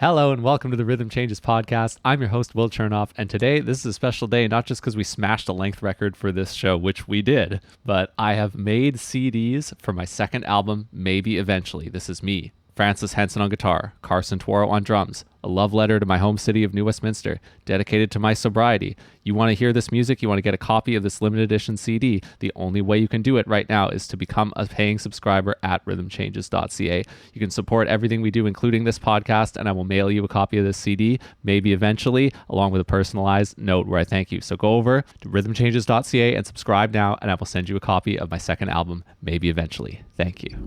Hello and welcome to the Rhythm Changes podcast. I'm your host, Will Chernoff, and today this is a special day, not just because we smashed a length record for this show, which we did, but I have made CDs for my second album, Maybe Eventually. This is me, Francis Henson on guitar, Carson Toro on drums, a love letter to my home city of New Westminster, dedicated to my sobriety. You want to hear this music? You want to get a copy of this limited edition CD? The only way you can do it right now is to become a paying subscriber at rhythmchanges.ca. You can support everything we do, including this podcast, and I will mail you a copy of this CD, maybe eventually, along with a personalized note where I thank you. So go over to rhythmchanges.ca and subscribe now, and I will send you a copy of my second album, Maybe Eventually. Thank you.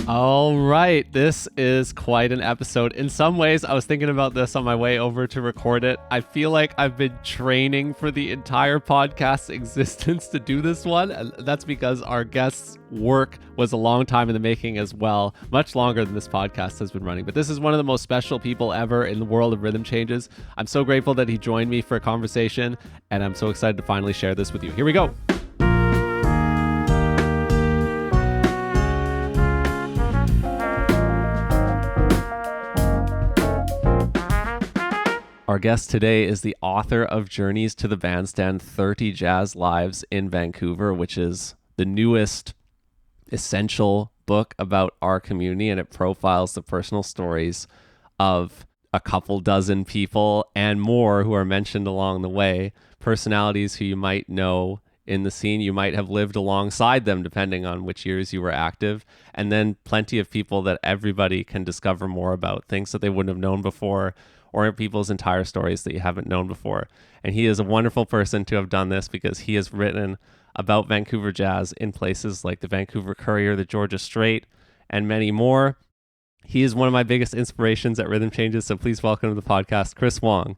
All right, this is quite an episode. In some ways, I was thinking about this on my way over to record it. I feel like I've been training for the entire podcast's existence to do this one, and that's because our guest's work was a long time in the making as well, much longer than this podcast has been running. But this is one of the most special people ever in the world of rhythm changes. I'm so grateful that he joined me for a conversation, and I'm so excited to finally share this with you. Here we go. Our guest today is the author of Journeys to the Bandstand, 30 Jazz Lives in Vancouver, which is the newest essential book about our community, and it profiles the personal stories of a couple dozen people and more who are mentioned along the way, personalities who you might know in the scene. You might have lived alongside them, depending on which years you were active, and then plenty of people that everybody can discover more about, things that they wouldn't have known before, or people's entire stories that you haven't known before. And he is a wonderful person to have done this because he has written about Vancouver jazz in places like the Vancouver Courier, the Georgia Straight, and many more. He is one of my biggest inspirations at Rhythm Changes, so please welcome to the podcast, Chris Wong.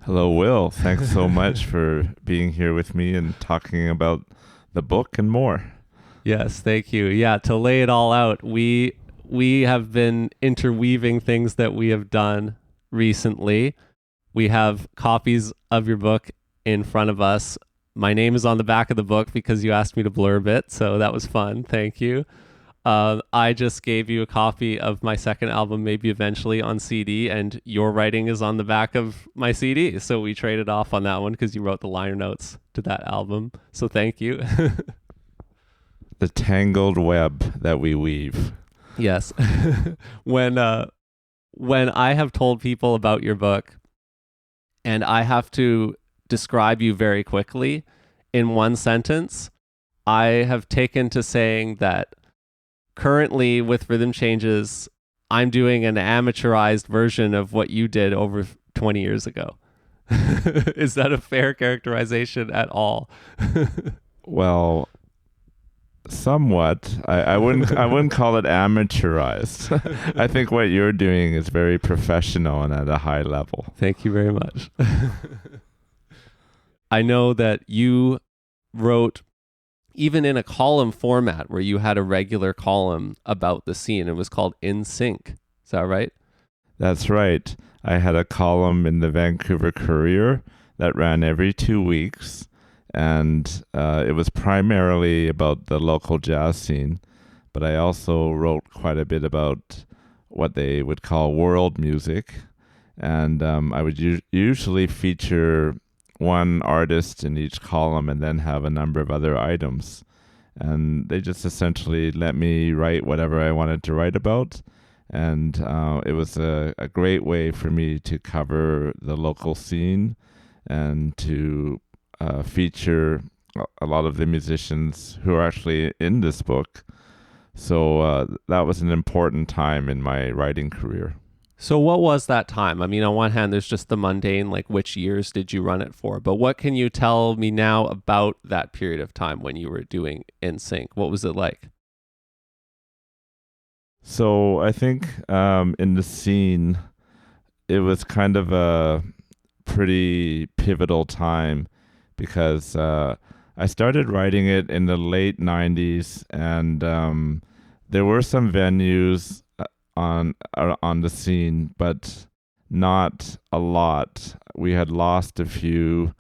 Hello, Will. Thanks so much for being here with me and talking about the book and more. Yes, thank you. Yeah, to lay it all out, we have been interweaving things that we have done recently. We have copies of your book in front of us. My name is on the back of the book because you asked me to blurb it, so that was fun. Thank you. I just gave you a copy of my second album, Maybe Eventually, on CD, and your writing is on the back of my CD. So we traded off on that one because you wrote the liner notes to that album. So thank you. The tangled web that we weave. Yes. When I have told people about your book and I have to describe you very quickly in one sentence, I have taken to saying that currently with Rhythm Changes, I'm doing an amateurized version of what you did over 20 years ago. Is that a fair characterization at all? Well, somewhat. I wouldn't call it amateurized. I think what you're doing is very professional and at a high level. Thank you very much. I know that you wrote even in a column format where you had a regular column about the scene. It was called In Sync. Is that right? That's right. I had a column in the Vancouver Courier that ran every 2 weeks. And it was primarily about the local jazz scene, but I also wrote quite a bit about what they would call world music. And I would usually feature one artist in each column and then have a number of other items. And they just essentially let me write whatever I wanted to write about. And it was a great way for me to cover the local scene and to feature a lot of the musicians who are actually in this book. So that was an important time in my writing career. So what was that time? I mean, on one hand, there's just the mundane, like which years did you run it for? But what can you tell me now about that period of time when you were doing In Sync? What was it like? So I think in the scene, it was kind of a pretty pivotal time because I started writing it in the late 90s, and there were some venues on the scene, but not a lot. We had lost a few.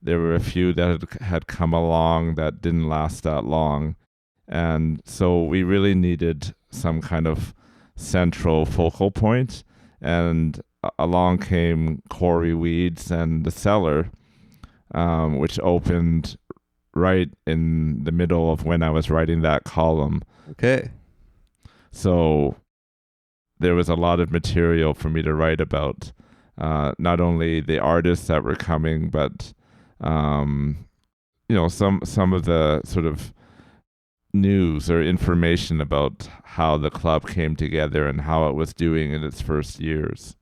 There were a few that had come along that didn't last that long. And so we really needed some kind of central focal point. And along came Corey Weeds and The Cellar, which opened right in the middle of when I was writing that column. Okay. So there was a lot of material for me to write about, not only the artists that were coming, but some of the sort of news or information about how the club came together and how it was doing in its first years.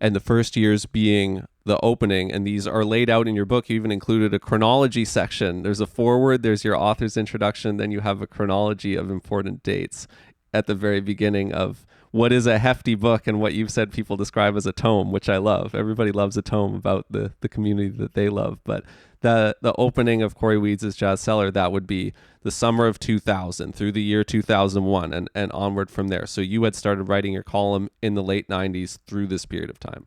And the first years being the opening, and these are laid out in your book. You even included a chronology section. There's a foreword, there's your author's introduction, then you have a chronology of important dates at the very beginning of what is a hefty book and what you've said people describe as a tome, which I love. Everybody loves a tome about the community that they love. But the opening of Corey Weeds' Jazz Cellar, that would be the summer of 2000 through the year 2001 and onward from there. So you had started writing your column in the late 90s through this period of time.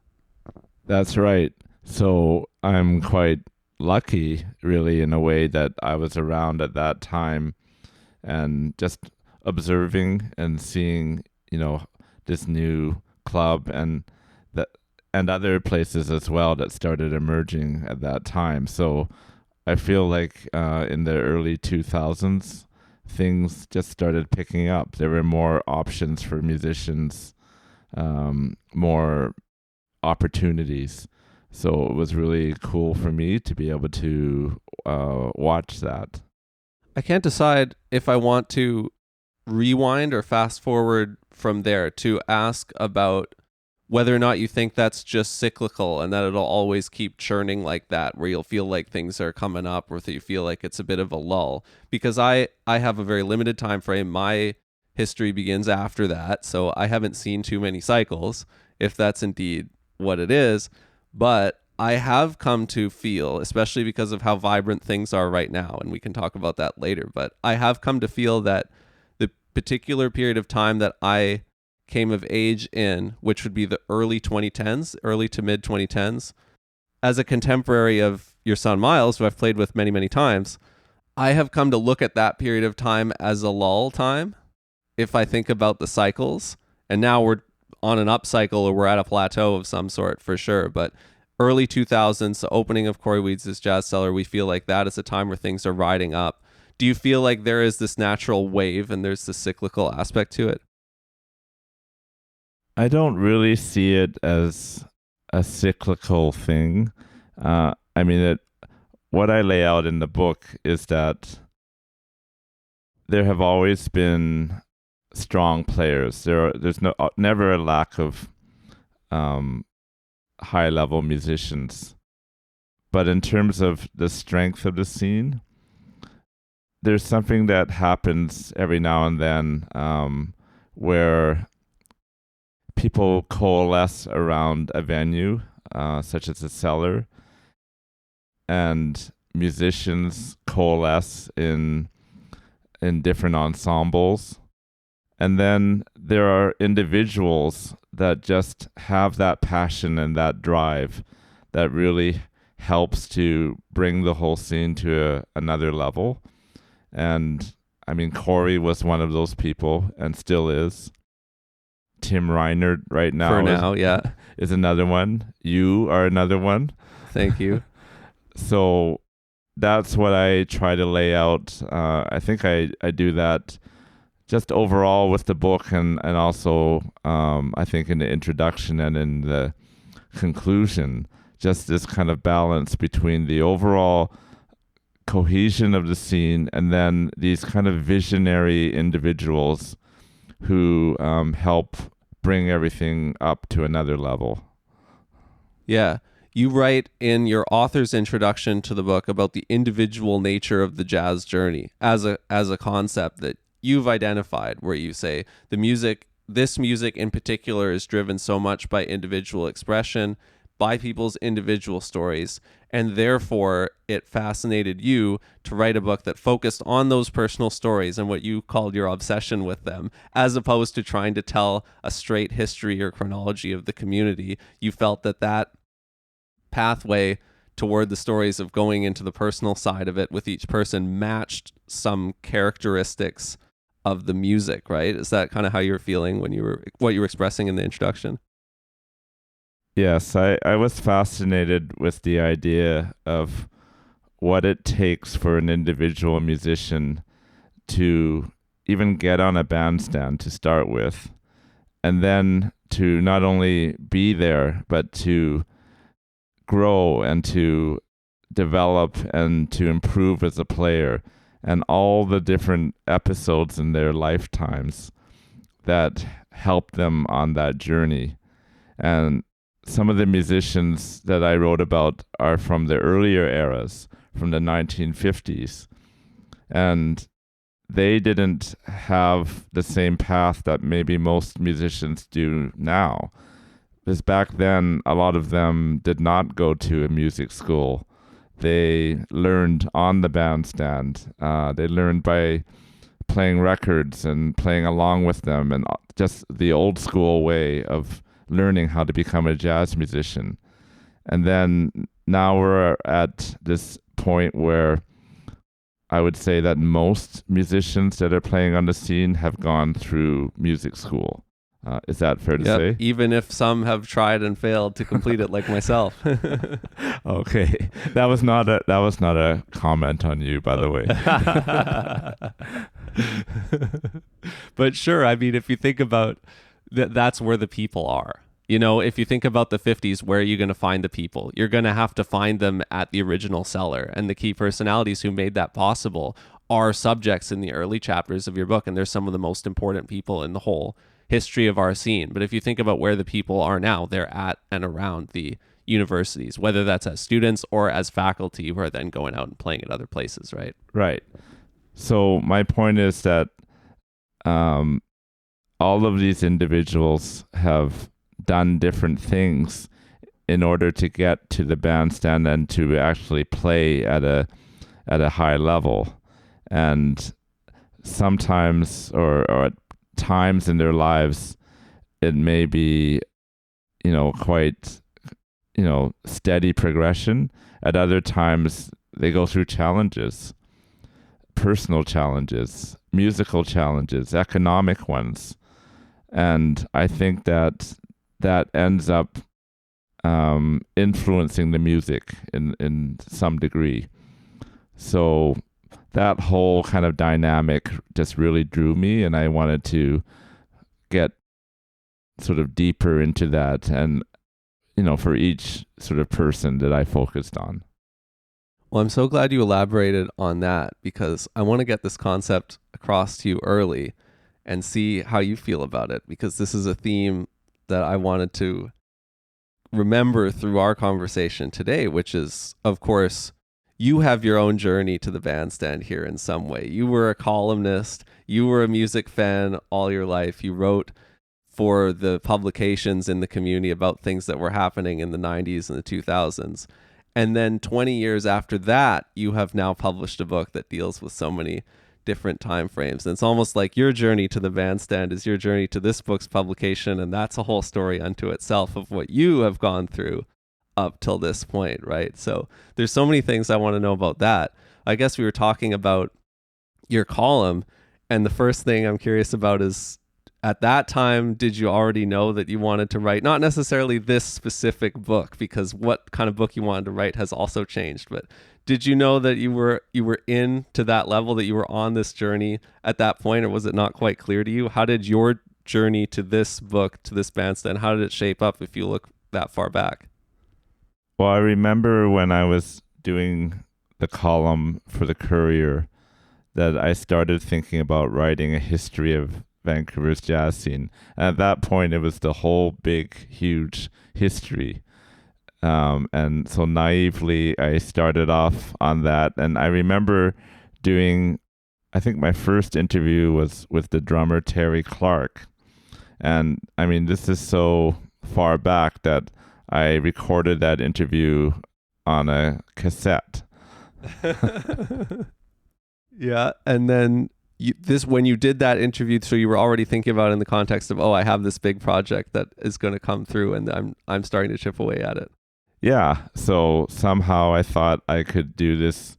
That's right. So I'm quite lucky, really, in a way that I was around at that time and just observing and seeing, this new club and other places as well that started emerging at that time. So I feel like in the early 2000s, things just started picking up. There were more options for musicians, more opportunities. So it was really cool for me to be able to watch that. I can't decide if I want to rewind or fast forward from there to ask about whether or not you think that's just cyclical and that it'll always keep churning like that, where you'll feel like things are coming up or that you feel like it's a bit of a lull. Because I have a very limited time frame. My history begins after that, so I haven't seen too many cycles, if that's indeed what it is. But I have come to feel, especially because of how vibrant things are right now, and we can talk about that later, but I have come to feel that the particular period of time that I came of age in, which would be the early 2010s, early to mid 2010s, as a contemporary of your son Miles, who I've played with many, many times, I have come to look at that period of time as a lull time, if I think about the cycles. And now we're on an upcycle or we're at a plateau of some sort for sure. But early 2000s, the opening of Corey Weeds' Jazz Cellar, we feel like that is a time where things are riding up. Do you feel like there is this natural wave and there's this cyclical aspect to it? I don't really see it as a cyclical thing. What I lay out in the book is that there have always been strong players. There's never a lack of high level musicians. But in terms of the strength of the scene, there's something that happens every now and then where people coalesce around a venue, such as a cellar, and musicians coalesce in different ensembles. And then there are individuals that just have that passion and that drive that really helps to bring the whole scene to another level. And Corey was one of those people and still is. Tim Reinert right now is another one. You are another one. Thank you. So that's what I try to lay out. I think I do that just overall with the book and also I think in the introduction and in the conclusion, just this kind of balance between the overall cohesion of the scene and then these kind of visionary individuals who help bring everything up to another level. Yeah. You write in your author's introduction to the book about the individual nature of the jazz journey as a concept that you've identified, where you say this music in particular is driven so much by individual expression, by people's individual stories, and therefore it fascinated you to write a book that focused on those personal stories and what you called your obsession with them, as opposed to trying to tell a straight history or chronology of the community. You felt that pathway toward the stories of going into the personal side of it with each person matched some characteristics of the music, right? Is that kind of how you're feeling when what you were expressing in the introduction? Yes, I was fascinated with the idea of what it takes for an individual musician to even get on a bandstand to start with, and then to not only be there, but to grow and to develop and to improve as a player, and all the different episodes in their lifetimes that help them on that journey. And some of the musicians that I wrote about are from the earlier eras, from the 1950s. And they didn't have the same path that maybe most musicians do now. Because back then, a lot of them did not go to a music school. They learned on the bandstand. They learned by playing records and playing along with them, and just the old school way of learning how to become a jazz musician. And then now we're at this point where I would say that most musicians that are playing on the scene have gone through music school. Is that fair to say? Even if some have tried and failed to complete it, like myself. Okay, that was not a comment on you, by the way. But sure, I mean, if you think about that's where the people are. You know, if you think about the 50s, where are you going to find the people? You're going to have to find them at the original cellar. And the key personalities who made that possible are subjects in the early chapters of your book. And they're some of the most important people in the whole history of our scene. But if you think about where the people are now, they're at and around the universities, whether that's as students or as faculty who are then going out and playing at other places, right? Right. So my point is that all of these individuals have done different things in order to get to the bandstand and to actually play at a high level. And sometimes or at times in their lives, it may be, quite, steady progression. At other times, they go through challenges, personal challenges, musical challenges, economic ones. And I think that ends up influencing the music in some degree. So that whole kind of dynamic just really drew me, and I wanted to get sort of deeper into that, and for each sort of person that I focused on. Well, I'm so glad you elaborated on that, because I want to get this concept across to you early and see how you feel about it, because this is a theme that I wanted to remember through our conversation today, which is, of course, you have your own journey to the bandstand here in some way. You were a columnist, you were a music fan all your life. You wrote for the publications in the community about things that were happening in the 90s and the 2000s. And then 20 years after that, you have now published a book that deals with so many different time frames. And it's almost like your journey to the bandstand is your journey to this book's publication, and that's a whole story unto itself of what you have gone through up till this point, right? So there's so many things I want to know about that. I guess we were talking about your column, and the first thing I'm curious about is, at that time, did you already know that you wanted to write, not necessarily this specific book, because what kind of book you wanted to write has also changed, but did you know that you were in to that level, that you were on this journey at that point, or was it not quite clear to you? How did your journey to this book, to this bandstand, how did it shape up if you look that far back? Well, I remember when I was doing the column for the Courier that I started thinking about writing a history of Vancouver's jazz scene. And at that point, it was the whole big, huge history. And so naively, I started off on that. And I remember doing, I think my first interview was with the drummer Terry Clark. And I mean, this is so far back that I recorded that interview on a cassette. Yeah. And then when you did that interview, so you were already thinking about it in the context of, I have this big project that is going to come through, and I'm starting to chip away at it. Yeah. So somehow I thought I could do this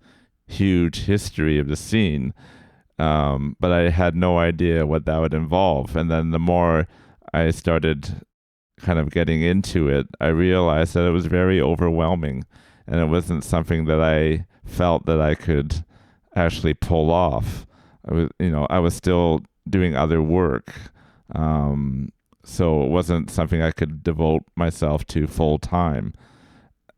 huge history of the scene. But I had no idea what that would involve. And then the more I started kind of getting into it, I realized that it was very overwhelming, and it wasn't something that I felt that I could actually pull off. I was still doing other work. So it wasn't something I could devote myself to full time.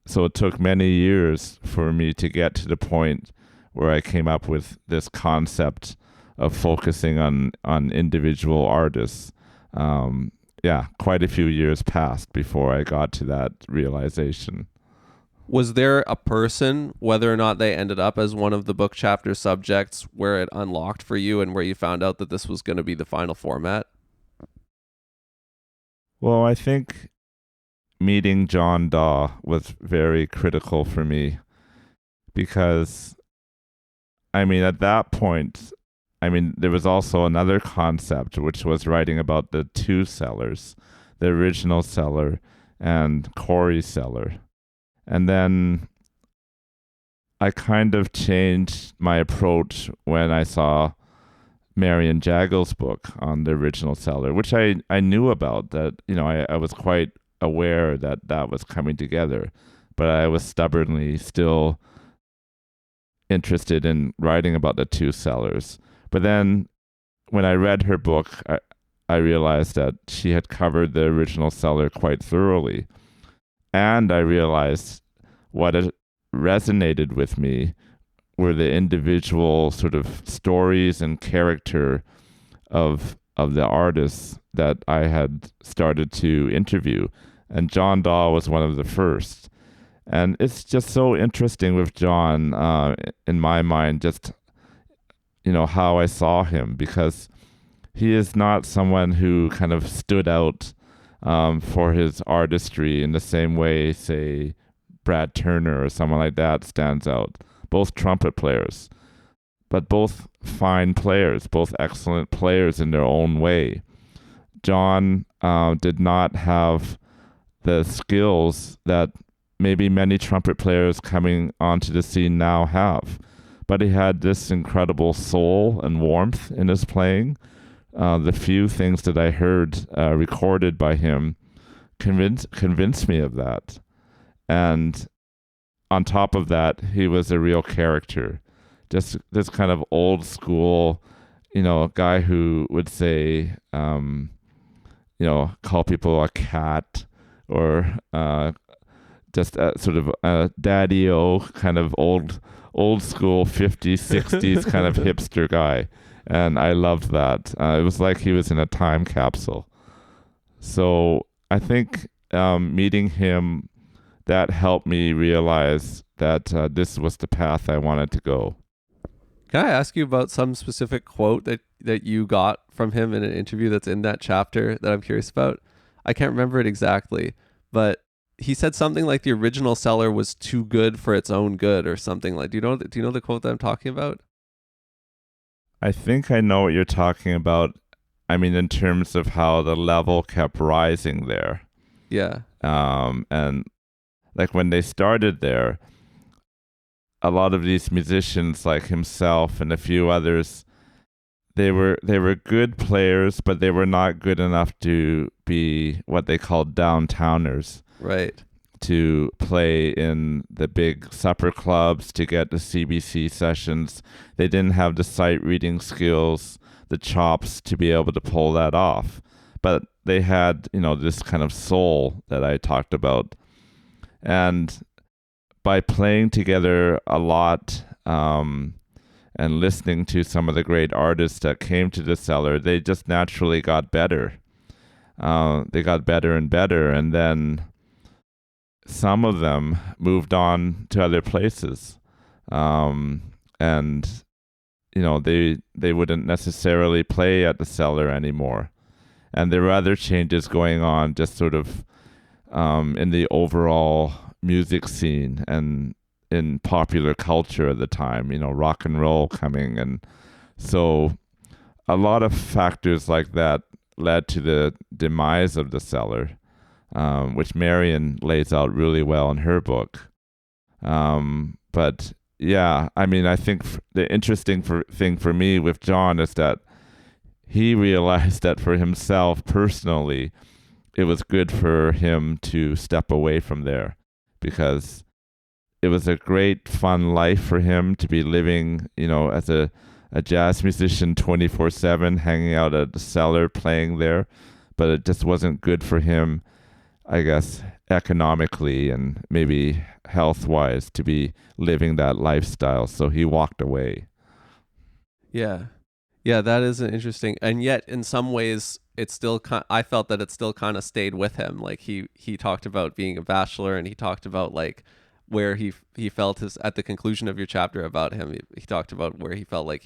So it took many years for me to get to the point where I came up with this concept of focusing on individual artists. Quite a few years passed before I got to that realization. Was there a person, whether or not they ended up as one of the book chapter subjects, where it unlocked for you and where you found out that this was going to be the final format? Well, I think meeting John Daw was very critical for me because, at that point, there was also another concept, which was writing about the two sellers, the original seller and Corey's seller. And then I kind of changed my approach when I saw Marian Jagel's book on the original seller, which I knew about, that, I was quite aware that that was coming together, but I was stubbornly still interested in writing about the two sellers. But then when I read her book, I realized that she had covered the original seller quite thoroughly. And I realized what it resonated with me were the individual sort of stories and character of the artists that I had started to interview. And John Daw was one of the first. And it's just so interesting with John, in my mind, just, how I saw him, because he is not someone who kind of stood out for his artistry in the same way, say, Brad Turner or someone like that stands out. Both trumpet players, but both fine players, both excellent players in their own way. John did not have the skills that maybe many trumpet players coming onto the scene now have, but he had this incredible soul and warmth in his playing. The few things that I heard recorded by him convinced me of that. And on top of that, he was a real character. Just this kind of old school, guy who would say, call people a cat, or just a sort of a daddy-o kind of old school 50s, 60s kind of hipster guy. And I loved that. It was like he was in a time capsule. So I think meeting him, that helped me realize that this was the path I wanted to go. Can I ask you about some specific quote that you got from him in an interview that's in that chapter that I'm curious about? I can't remember it exactly, but he said something like the original seller was too good for its own good, or something like. Do you know the quote that I'm talking about? I think I know what you're talking about. In terms of how the level kept rising there. Yeah. And like when they started there, a lot of these musicians like himself and a few others, they were good players, but they were not good enough to be what they called downtowners. Right. To play in the big supper clubs, to get the CBC sessions. They didn't have the sight reading skills, the chops to be able to pull that off. But they had, this kind of soul that I talked about. And by playing together a lot, and listening to some of the great artists that came to the cellar, they just naturally got better. They got better and better. And then some of them moved on to other places. And, they wouldn't necessarily play at the cellar anymore. And there were other changes going on, just sort of in the overall music scene and in popular culture at the time, rock and roll coming. And so a lot of factors like that led to the demise of the cellar, which Marian lays out really well in her book. But Yeah, I mean, I think the interesting thing for me with John is that he realized that for himself personally, it was good for him to step away from there because it was a great fun life for him to be living, as a jazz musician 24/7, hanging out at the cellar, playing there. But it just wasn't good for him, I guess, economically and maybe health wise to be living that lifestyle. So he walked away. Yeah. Yeah, that is an interesting, and yet in some ways it still I felt that it still kind of stayed with him. Like he talked about being a bachelor, and he talked about like where he felt his at the conclusion of your chapter about him. He talked about where he felt like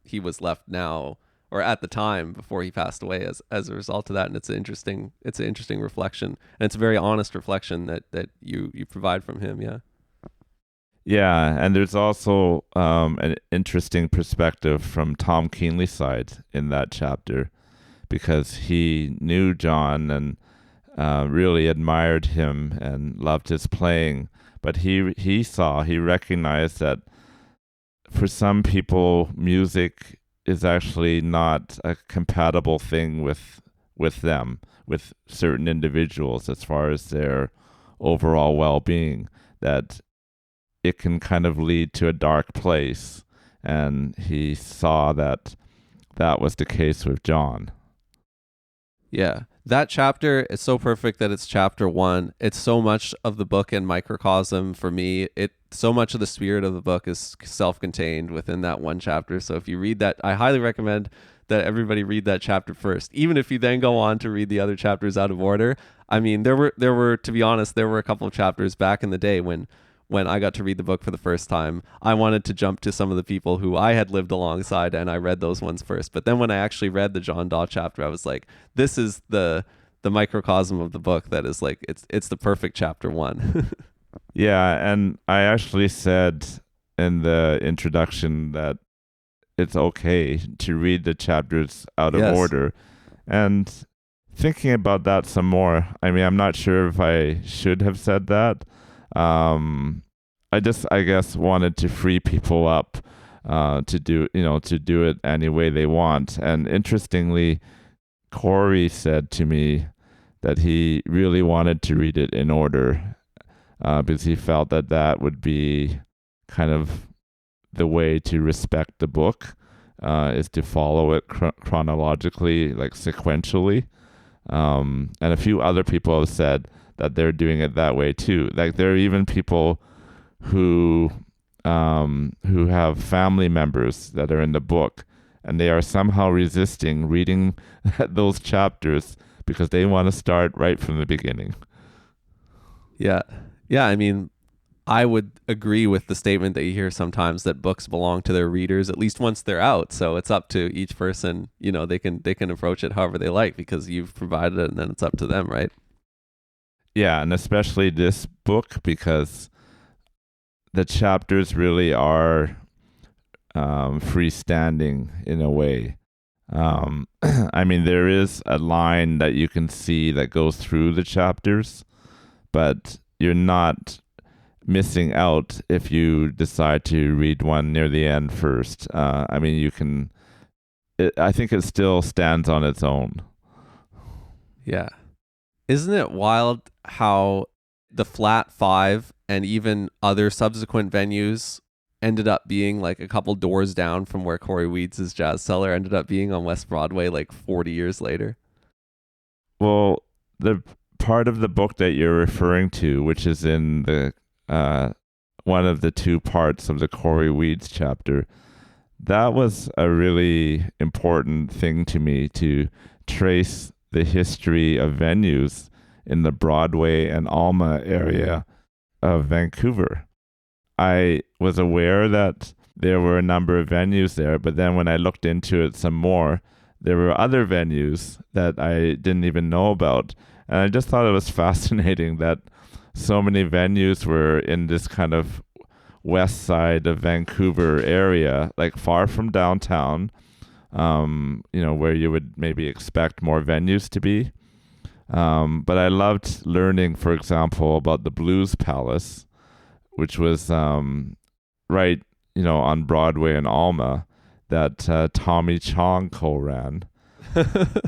he was left now or at the time before he passed away as a result of that. And it's an interesting reflection, and it's a very honest reflection that you provide from him. Yeah. Yeah, and there's also an interesting perspective from Tom Keenley's side in that chapter because he knew John and really admired him and loved his playing. But he recognized that for some people, music is actually not a compatible thing with them, with certain individuals as far as their overall well-being, that it can kind of lead to a dark place. And he saw that was the case with John. Yeah. That chapter is so perfect that it's chapter 1. It's so much of the book in microcosm for me. So much of the spirit of the book is self-contained within that one chapter. So if you read that, I highly recommend that everybody read that chapter first. Even if you then go on to read the other chapters out of order. I mean, there were to be honest, there were a couple of chapters back in the day when I got to read the book for the first time, I wanted to jump to some of the people who I had lived alongside, and I read those ones first. But then when I actually read the John Daw chapter, I was like, this is the microcosm of the book that is like, it's the perfect chapter 1. Yeah, and I actually said in the introduction that it's okay to read the chapters out of order. And thinking about that some more, I mean, I'm not sure if I should have said that. I guess wanted to free people up to do it any way they want. And interestingly, Corey said to me that he really wanted to read it in order because he felt that would be kind of the way to respect the book, is to follow it chronologically, like sequentially. And a few other people have said that they're doing it that way too. Like there are even people who have family members that are in the book, and they are somehow resisting reading those chapters because they want to start right from the beginning. Yeah. I mean, I would agree with the statement that you hear sometimes that books belong to their readers at least once they're out. So it's up to each person. They can approach it however they like because you've provided it, and then it's up to them, right? Yeah, and especially this book because the chapters really are freestanding in a way. I mean, there is a line that you can see that goes through the chapters, but you're not missing out if you decide to read one near the end first. I mean, you can. I think it still stands on its own. Yeah. Isn't it wild how the Flat 5 and even other subsequent venues ended up being like a couple doors down from where Corey Weeds' Jazz Cellar ended up being on West Broadway like 40 years later? Well, the part of the book that you're referring to, which is in the one of the two parts of the Corey Weeds chapter, that was a really important thing to me, to trace the history of venues in the Broadway and Alma area of Vancouver. I was aware that there were a number of venues there, but then when I looked into it some more, there were other venues that I didn't even know about. And I just thought it was fascinating that so many venues were in this kind of west side of Vancouver area, like far from downtown, where you would maybe expect more venues to be. But I loved learning, for example, about the Blues Palace, which was right, on Broadway in Alma that Tommy Chong co-ran.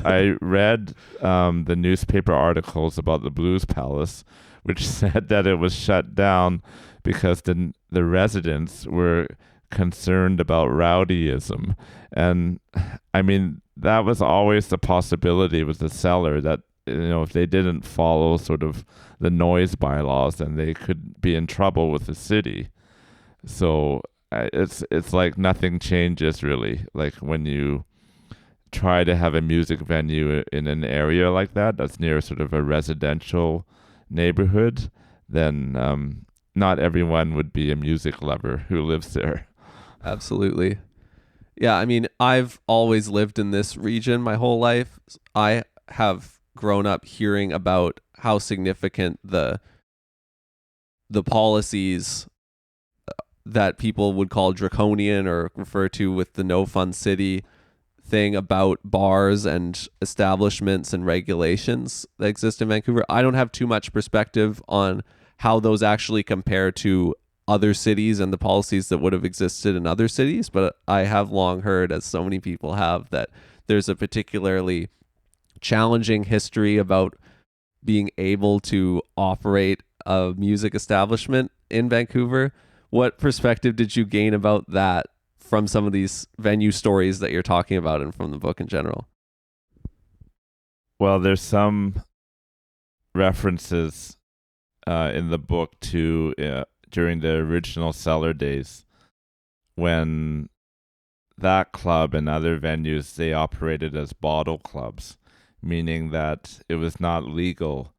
I read the newspaper articles about the Blues Palace, which said that it was shut down because the residents were concerned about rowdyism. And I mean, that was always the possibility with the cellar that, if they didn't follow sort of the noise bylaws, then they could be in trouble with the city. So it's like nothing changes really. Like when you try to have a music venue in an area like that that's near sort of a residential neighborhood, then not everyone would be a music lover who lives there. Absolutely. Yeah, I mean, I've always lived in this region my whole life. I have grown up hearing about how significant the policies that people would call draconian or refer to with the no fun city thing about bars and establishments and regulations that exist in Vancouver. I don't have too much perspective on how those actually compare to other cities and the policies that would have existed in other cities, but I have long heard, as so many people have, that there's a particularly challenging history about being able to operate a music establishment in Vancouver. What perspective did you gain about that from some of these venue stories that you're talking about and from the book in general? Well, there's some references in the book to during the original cellar days when that club and other venues, they operated as bottle clubs, meaning that it was not legal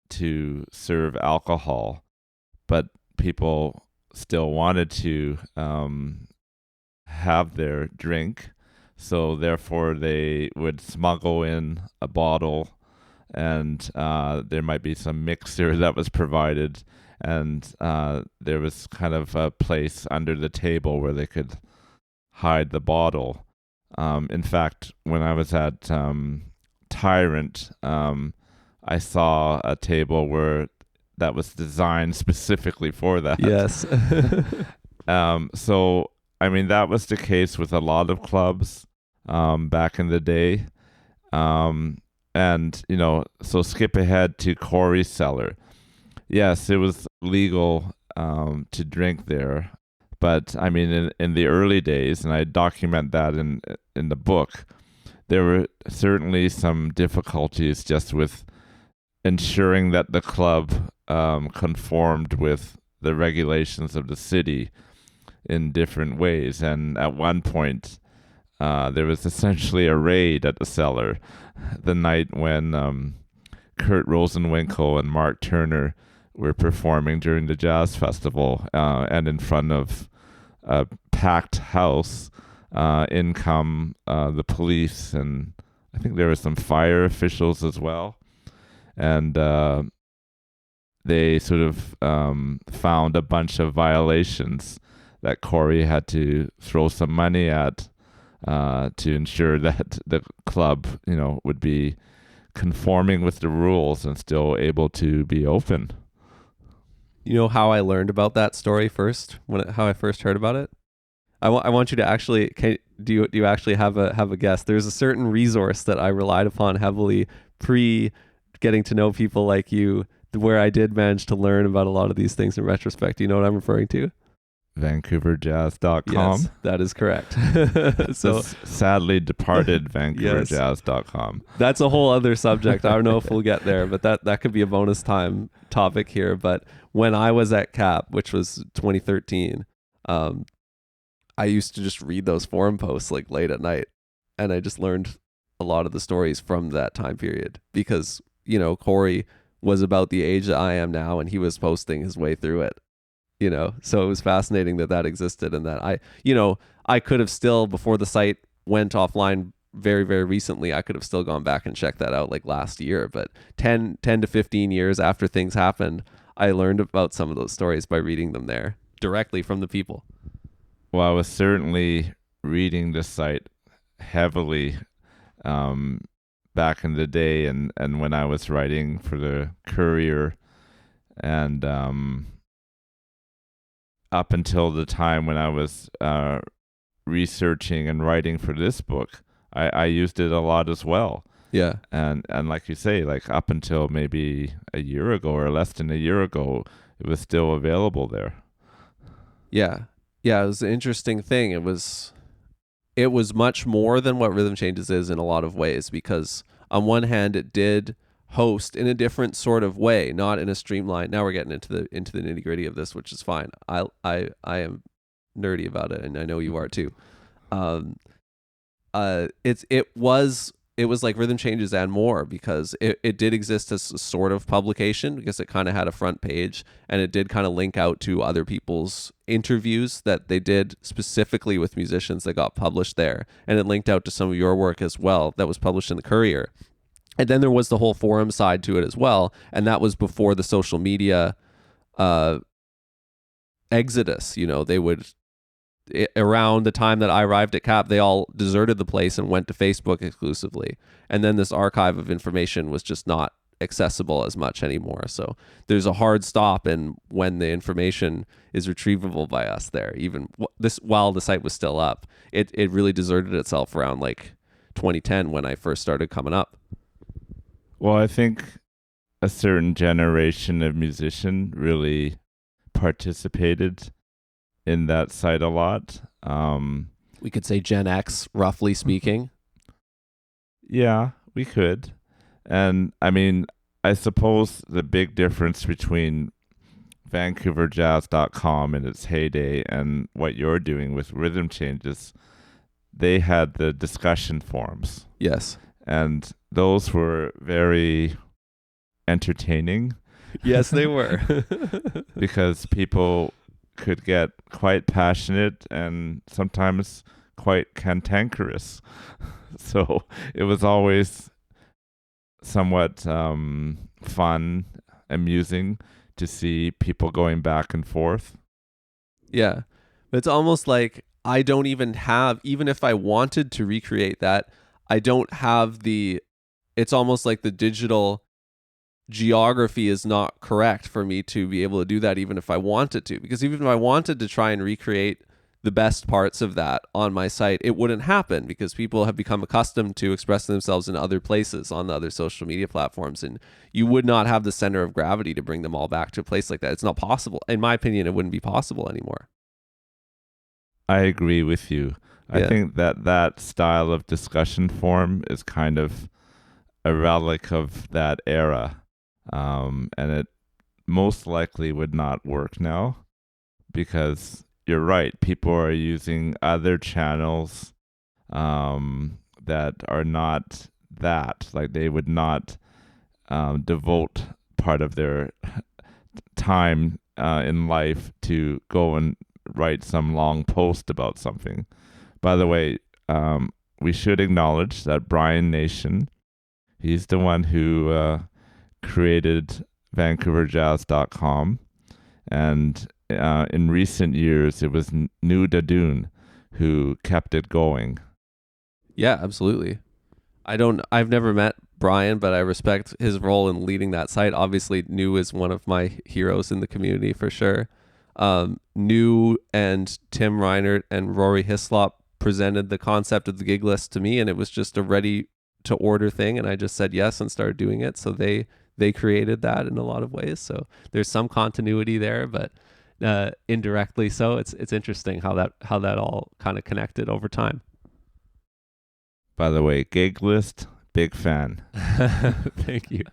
to serve alcohol, but people still wanted to have their drink. So therefore they would smuggle in a bottle, and there might be some mixer that was provided, and there was kind of a place under the table where they could hide the bottle. In fact, when I was at Tyrant, I saw a table where that was designed specifically for that. Yes. So, I mean, that was the case with a lot of clubs back in the day. And, so skip ahead to Corey's cellar. Yes, it was legal to drink there. But, I mean, in the early days, and I document that in the book, there were certainly some difficulties just with ensuring that the club conformed with the regulations of the city in different ways. And at one point, there was essentially a raid at the cellar the night when Kurt Rosenwinkel and Mark Turner were performing during the jazz festival, and in front of a packed house, in come the police, and I think there were some fire officials as well. And they sort of found a bunch of violations that Corey had to throw some money at to ensure that the club, would be conforming with the rules and still able to be open. You know how I learned about that story first? How I first heard about it? I want you to actually. Do you actually have a guess? There's a certain resource that I relied upon heavily pre getting to know people like you, where I did manage to learn about a lot of these things in retrospect. Do you know what I'm referring to? VancouverJazz.com. Yes, that is correct. So sadly departed VancouverJazz.com. That's a whole other subject. I don't know if we'll get there, but that could be a bonus time topic here. But when I was at CAP, which was 2013, I used to just read those forum posts like late at night, and I just learned a lot of the stories from that time period because, Corey was about the age that I am now, and he was posting his way through it. So it was fascinating that existed, and that I could have still, before the site went offline very, very recently, I could have still gone back and checked that out like last year. But 10 to 15 years after things happened, I learned about some of those stories by reading them there directly from the people. Well, I was certainly reading the site heavily back in the day, and when I was writing for the Courier, and up until the time when I was researching and writing for this book, I used it a lot as well. Yeah. And like you say, like up until maybe a year ago or less than a year ago, it was still available there. Yeah. Yeah, it was an interesting thing. It was much more than what Rhythm Changes is in a lot of ways, because on one hand it did host in a different sort of way, not in a streamlined. Now we're getting into the nitty-gritty of this, which is fine. I am nerdy about it, and I know you are too. It was like Rhythm Changes and more, because it did exist as a sort of publication, because it kind of had a front page, and it did kind of link out to other people's interviews that they did specifically with musicians that got published there. And it linked out to some of your work as well that was published in the Courier. And then there was the whole forum side to it as well. And that was before the social media exodus. They would, around the time that I arrived at CAP, they all deserted the place and went to Facebook exclusively. And then this archive of information was just not accessible as much anymore. So there's a hard stop in when the information is retrievable by us there. Even while the site was still up, it really deserted itself around like 2010 when I first started coming up. Well, I think a certain generation of musician really participated in that site a lot. We could say Gen X, roughly speaking. Yeah, we could. And I mean, I suppose the big difference between VancouverJazz.com in its heyday and what you're doing with Rhythm Changes, they had the discussion forums. Yes. And those were very entertaining. Yes, they were. Because people could get quite passionate and sometimes quite cantankerous. So it was always somewhat fun, amusing to see people going back and forth. Yeah. But it's almost like I don't even have, even if I wanted to recreate that, I don't have it's almost like the digital geography is not correct for me to be able to do that, even if I wanted to. Because even if I wanted to try and recreate the best parts of that on my site, it wouldn't happen, because people have become accustomed to expressing themselves in other places on the other social media platforms, and you would not have the center of gravity to bring them all back to a place like that. It's not possible. In my opinion, it wouldn't be possible anymore. I agree with you. I think that style of discussion forum is kind of a relic of that era. And it most likely would not work now, because you're right, people are using other channels that are not that. Like, they would not devote part of their time in life to go and write some long post about something. By the way, we should acknowledge that Brian Nation, he's the one who created VancouverJazz.com, and in recent years it was Nu Dadoon who kept it going. Yeah, absolutely. I've never met Brian, but I respect his role in leading that site. Obviously, Nu is one of my heroes in the community for sure. Nu and Tim Reinert and Rory Hislop presented the concept of the gig list to me, and it was just a ready to order thing, and I just said yes and started doing it. So they created that in a lot of ways. So there's some continuity there, but indirectly so. It's interesting how that all kind of connected over time. By the way, gig list, big fan. Thank you.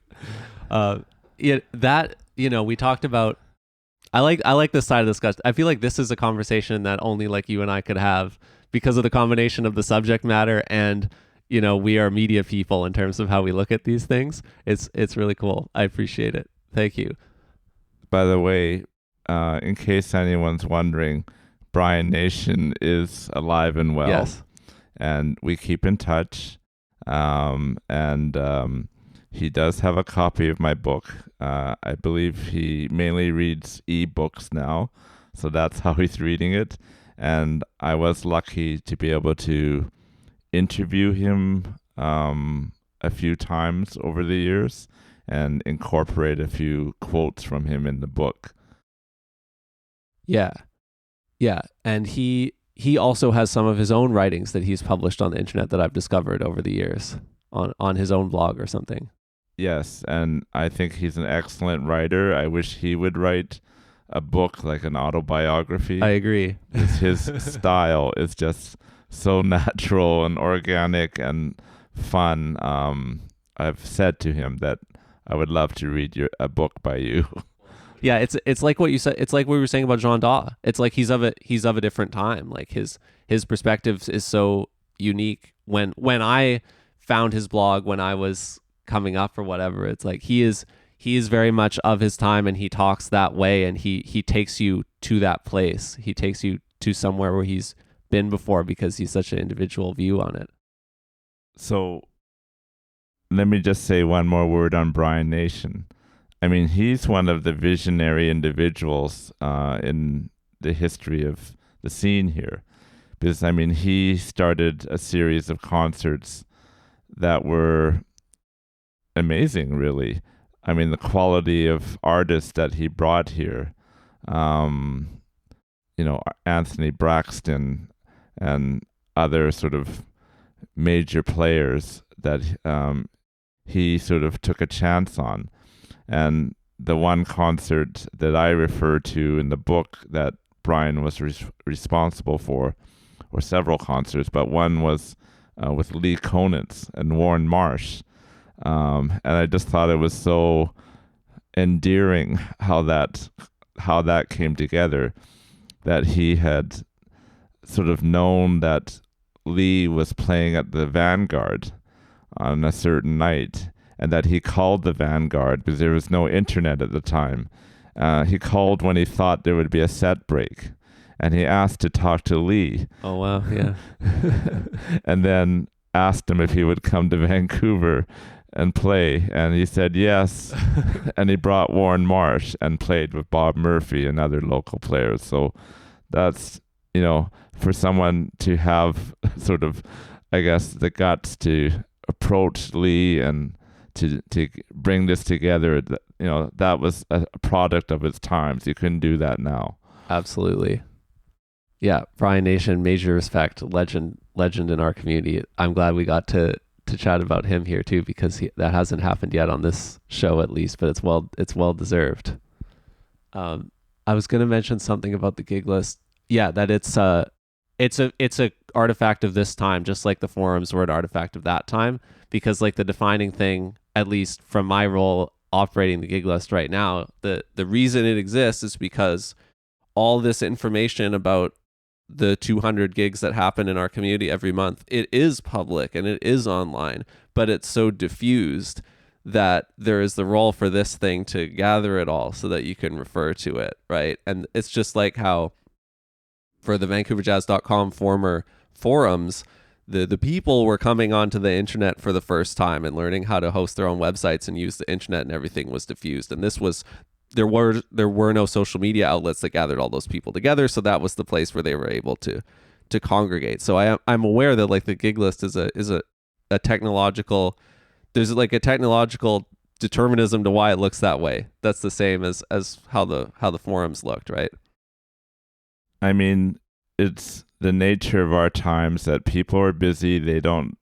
We talked about, I like this side of the discussion. I feel like this is a conversation that only like you and I could have, because of the combination of the subject matter and, we are media people in terms of how we look at these things. It's really cool. I appreciate it. Thank you. By the way, in case anyone's wondering, Brian Nation is alive and well. Yes. And we keep in touch. He does have a copy of my book. I believe he mainly reads ebooks now, so that's how he's reading it. And I was lucky to be able to interview him a few times over the years and incorporate a few quotes from him in the book. Yeah. Yeah, and he also has some of his own writings that he's published on the internet that I've discovered over the years on his own blog or something. Yes, and I think he's an excellent writer. I wish he would write a book like an I autobiography. agree. His style is just so natural and organic and fun. I've said to him that I would love to read a book by you. Yeah, it's like what you said. It's like what we were saying about Jean Daw. It's like he's of a different time. Like his perspectives is so unique. When I found his blog when I was coming up or whatever, it's like he is very much of his time, and he talks that way, and he takes you to that place. He takes you to somewhere where he's been before because he's such an individual view on it. So let me just say one more word on Brian Nation. I mean, he's one of the visionary individuals in the history of the scene here. Because, I mean, he started a series of concerts that were amazing, really. I mean, the quality of artists that he brought here, Anthony Braxton and other sort of major players that he sort of took a chance on. And the one concert that I refer to in the book that Brian was responsible for, or several concerts, but one was with Lee Konitz and Warren Marsh. And I just thought it was so endearing how that came together, that he had sort of known that Lee was playing at the Vanguard on a certain night, and that he called the Vanguard because there was no internet at the time. He called when he thought there would be a set break, and he asked to talk to Lee. Oh wow, yeah. And then asked him if he would come to Vancouver and play, and he said yes. And he brought Warren Marsh and played with Bob Murphy and other local players. So that's, for someone to have sort of, I guess, the guts to approach Lee and to bring this together, that was a product of its times. You couldn't do that now. Absolutely. Yeah, Brian Nation, major respect, legend in our community. I'm glad we got to chat about him here too, because that hasn't happened yet on this show, at least, but it's well deserved. I was going to mention something about the gig list. Yeah, that it's a artifact of this time, just like the forums were an artifact of that time, because like the defining thing, at least from my role operating the gig list right now, the reason it exists is because all this information about the 200 gigs that happen in our community every month, it is public and it is online, but it's so diffused that there is the role for this thing to gather it all so that you can refer to it, right? And it's just like how for the VancouverJazz.com former forums, the people were coming onto the internet for the first time and learning how to host their own websites and use the internet, and everything was diffused. And this was there were no social media outlets that gathered all those people together, so that was the place where they were able to congregate. So I'm aware that like the gig list is a technological, there's like a technological determinism to why it looks that way. That's the same as how the forums looked, right? I mean, it's the nature of our times that people are busy. They don't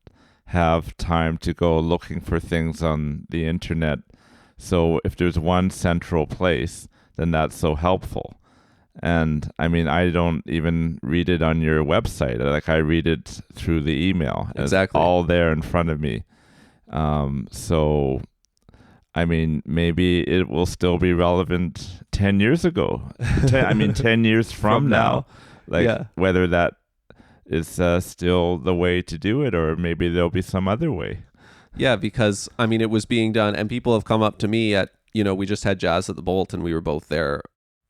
have time to go looking for things on the internet. So if there's one central place, then that's so helpful. And I mean, I don't even read it on your website. Like, I read it through the email. Exactly. It's all there in front of me. So, I mean, maybe it will still be relevant 10 years ago. 10 years from now. Like, yeah. Whether that is still the way to do it, or maybe there'll be some other way. Yeah, because, I mean, it was being done, and people have come up to me at, we just had Jazz at the Bolt, and we were both there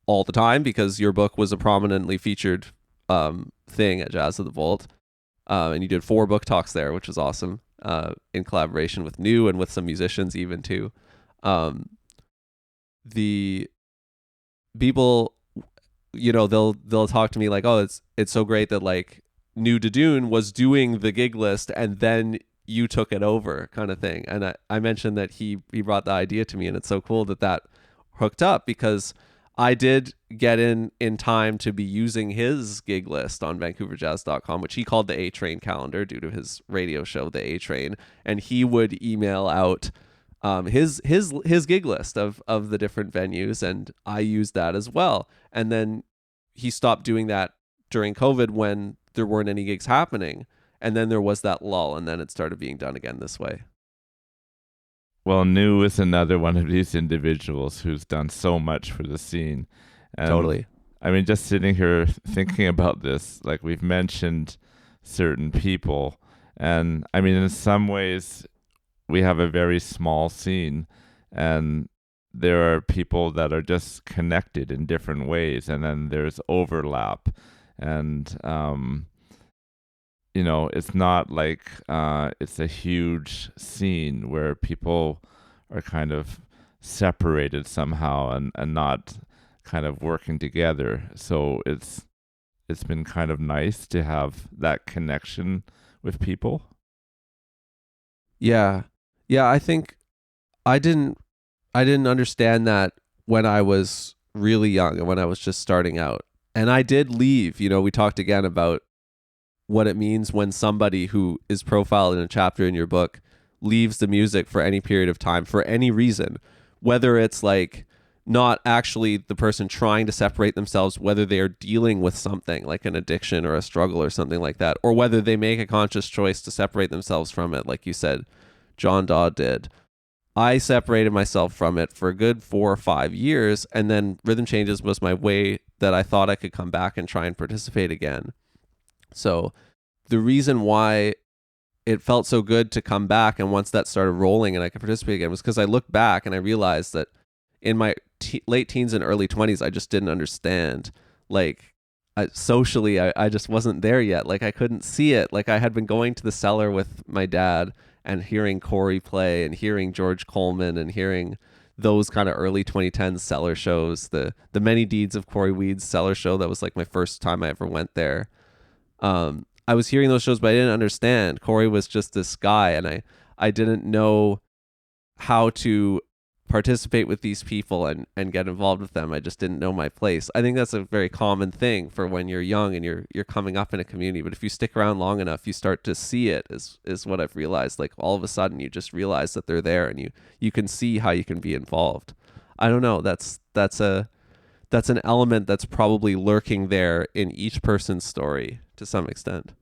all the time because your book was a prominently featured thing at Jazz at the Bolt. And you did 4 book talks there, which was awesome, in collaboration with New and with some musicians even too. The people, they'll talk to me like, oh, it's so great that like New Dadoon was doing the gig list and then you took it over, kind of thing. And I mentioned that he brought the idea to me, and it's so cool that hooked up, because I did get in time to be using his gig list on VancouverJazz.com, which he called the A Train calendar due to his radio show, The A Train, and he would email out his gig list of the different venues, and I used that as well. And then he stopped doing that during COVID when there weren't any gigs happening, and then there was that lull, and then it started being done again this way. Well, New is another one of these individuals who's done so much for the scene. And Totally. I mean, just sitting here thinking about this, like we've mentioned certain people, and I mean, in some ways, we have a very small scene, and there are people that are just connected in different ways, and then there's overlap, and it's not like it's a huge scene where people are kind of separated somehow and not kind of working together. So it's been kind of nice to have that connection with people. Yeah. Yeah, I think I didn't understand that when I was really young and when I was just starting out. And I did leave, we talked again about what it means when somebody who is profiled in a chapter in your book leaves the music for any period of time for any reason, whether it's like not actually the person trying to separate themselves, whether they are dealing with something like an addiction or a struggle or something like that, or whether they make a conscious choice to separate themselves from it, like you said, John Dodd did. I separated myself from it for a good 4 or 5 years, and then Rhythm Changes was my way that I thought I could come back and try and participate again. So the reason why it felt so good to come back, and once that started rolling and I could participate again, was because I looked back and I realized that in my late teens and early 20s, I just didn't understand. Like, socially, I just wasn't there yet. Like, I couldn't see it. Like, I had been going to the cellar with my dad and hearing Corey play and hearing George Coleman and hearing those kind of early 2010s cellar shows. The Many Deeds of Corey Weed's cellar show, that was like my first time I ever went there. I was hearing those shows, but I didn't understand. Corey was just this guy, and I didn't know how to participate with these people and get involved with them. I just didn't know my place. I think that's a very common thing for when you're young and you're coming up in a community. But if you stick around long enough, you start to see it, is what I've realized. Like, all of a sudden, you just realize that they're there, and you can see how you can be involved. I don't know. That's an element that's probably lurking there in each person's story to some extent.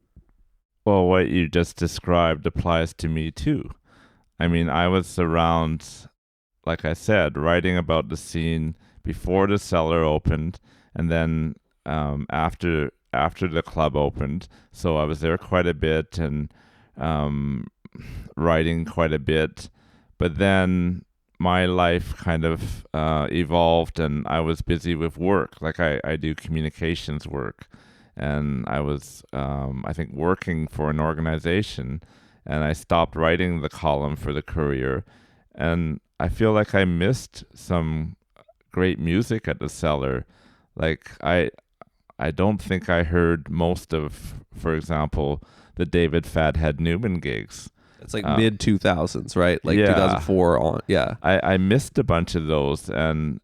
Well, what you just described applies to me too. I mean, I was around, like I said, writing about the scene before the cellar opened, and then after the club opened. So I was there quite a bit and writing quite a bit. But then my life kind of evolved, and I was busy with work. Like I do communications work, and I was, I think, working for an organization, and I stopped writing the column for the Courier, and I feel like I missed some great music at the cellar. Like I don't think I heard most of, for example, the David Fathead Newman gigs. It's like mid 2000s, right? Like, yeah. 2004 on. Yeah. I missed a bunch of those, and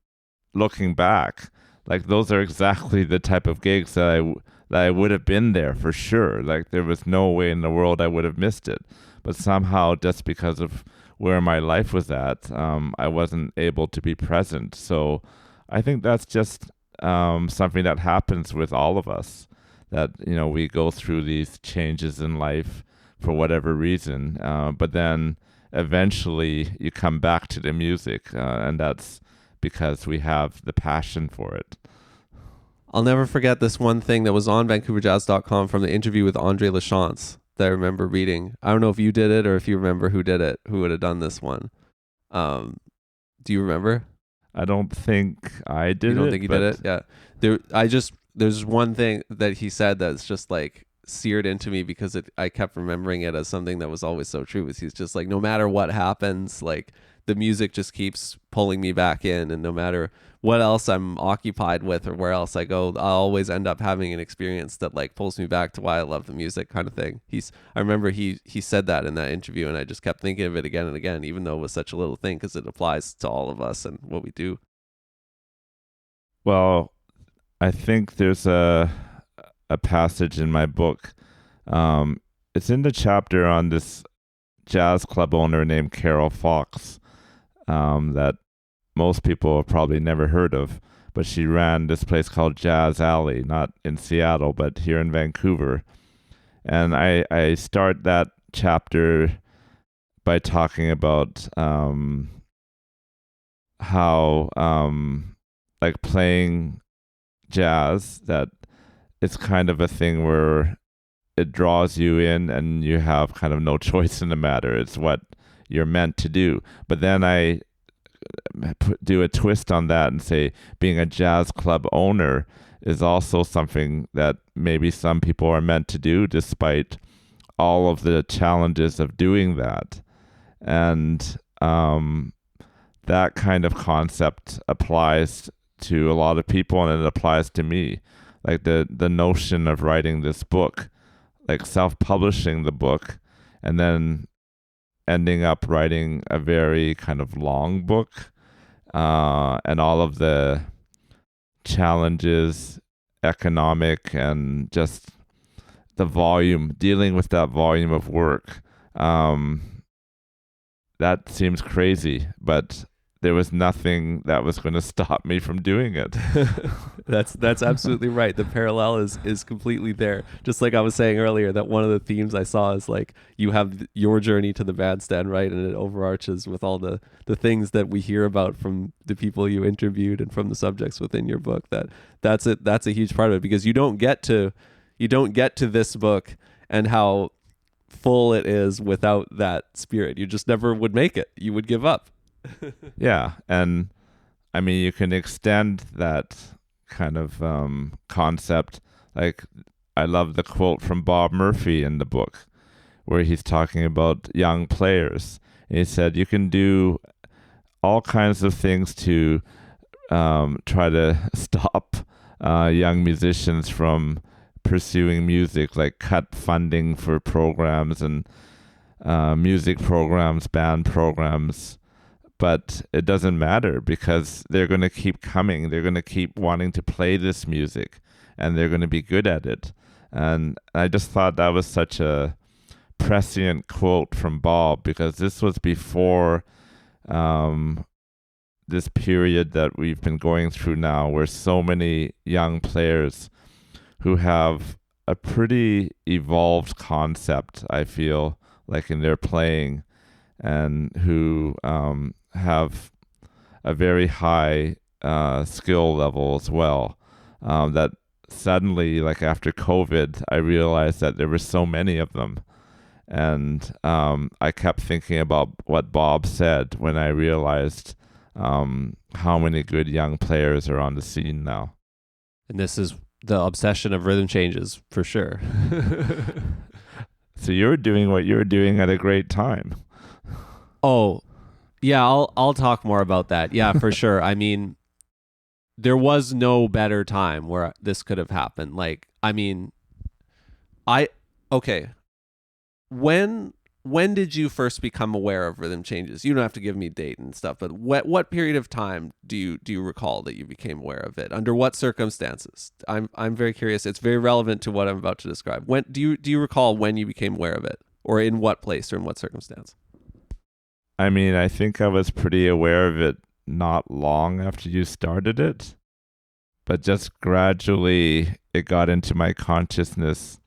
looking back, like, those are exactly the type of gigs that I would have been there for sure. Like, there was no way in the world I would have missed it. But somehow, just because of where my life was at, I wasn't able to be present. So I think that's just something that happens with all of us, that, we go through these changes in life for whatever reason. But then eventually you come back to the music, and that's because we have the passion for it. I'll never forget this one thing that was on VancouverJazz.com from the interview with Andre Lachance that I remember reading. I don't know if you did it or if you remember who did it, who would have done this one. Do you remember? I don't think I did it. You don't think he did it? Yeah. There's one thing that he said that's just like seared into me, because I kept remembering it as something that was always so true. He's just like, no matter what happens, like, the music just keeps pulling me back in, and no matter what else I'm occupied with or where else I go, I'll always end up having an experience that like pulls me back to why I love the music, kind of thing. I remember he said that in that interview, and I just kept thinking of it again and again, even though it was such a little thing, because it applies to all of us and what we do. Well, I think there's a passage in my book. It's in the chapter on this jazz club owner named Carol Fox, that most people have probably never heard of. But she ran this place called Jazz Alley, not in Seattle, but here in Vancouver. And I start that chapter by talking about how like playing jazz, that it's kind of a thing where it draws you in and you have kind of no choice in the matter. It's what you're meant to do. But then I do a twist on that and say being a jazz club owner is also something that maybe some people are meant to do despite all of the challenges of doing that. And that kind of concept applies to a lot of people, and it applies to me. Like the notion of writing this book, like self-publishing the book, and then ending up writing a very kind of long book, and all of the challenges, economic and just the volume, dealing with that volume of work. That seems crazy, but there was nothing that was going to stop me from doing it. That's absolutely right. The parallel is completely there. Just like I was saying earlier, that one of the themes I saw is like you have your journey to the bandstand, right? And it overarches with all the things that we hear about from the people you interviewed and from the subjects within your book. That's a huge part of it, because you don't get to this book and how full it is without that spirit. You just never would make it. You would give up. Yeah, and I mean, you can extend that kind of concept. Like, I love the quote from Bob Murphy in the book where he's talking about young players. And he said, you can do all kinds of things to try to stop young musicians from pursuing music, like cut funding for programs and music programs, band programs. But it doesn't matter, because they're going to keep coming. They're going to keep wanting to play this music, and they're going to be good at it. And I just thought that was such a prescient quote from Bob, because this was before this period that we've been going through now, where so many young players who have a pretty evolved concept, I feel like, in their playing, and who have a very high skill level as well. That suddenly, like after COVID, I realized that there were so many of them. And I kept thinking about what Bob said when I realized how many good young players are on the scene now. And this is the obsession of rhythm changes, for sure. So you're doing what you're doing at a great time. Oh, yeah, I'll talk more about that. Yeah, for sure. I mean, there was no better time where this could have happened. Like, I mean, okay. When did you first become aware of rhythm changes? You don't have to give me a date and stuff, but what period of time do you recall that you became aware of it? Under what circumstances? I'm very curious. It's very relevant to what I'm about to describe. When do you recall when you became aware of it, or in what place or in what circumstance? I mean, I think I was pretty aware of it not long after you started it, but just gradually it got into my consciousness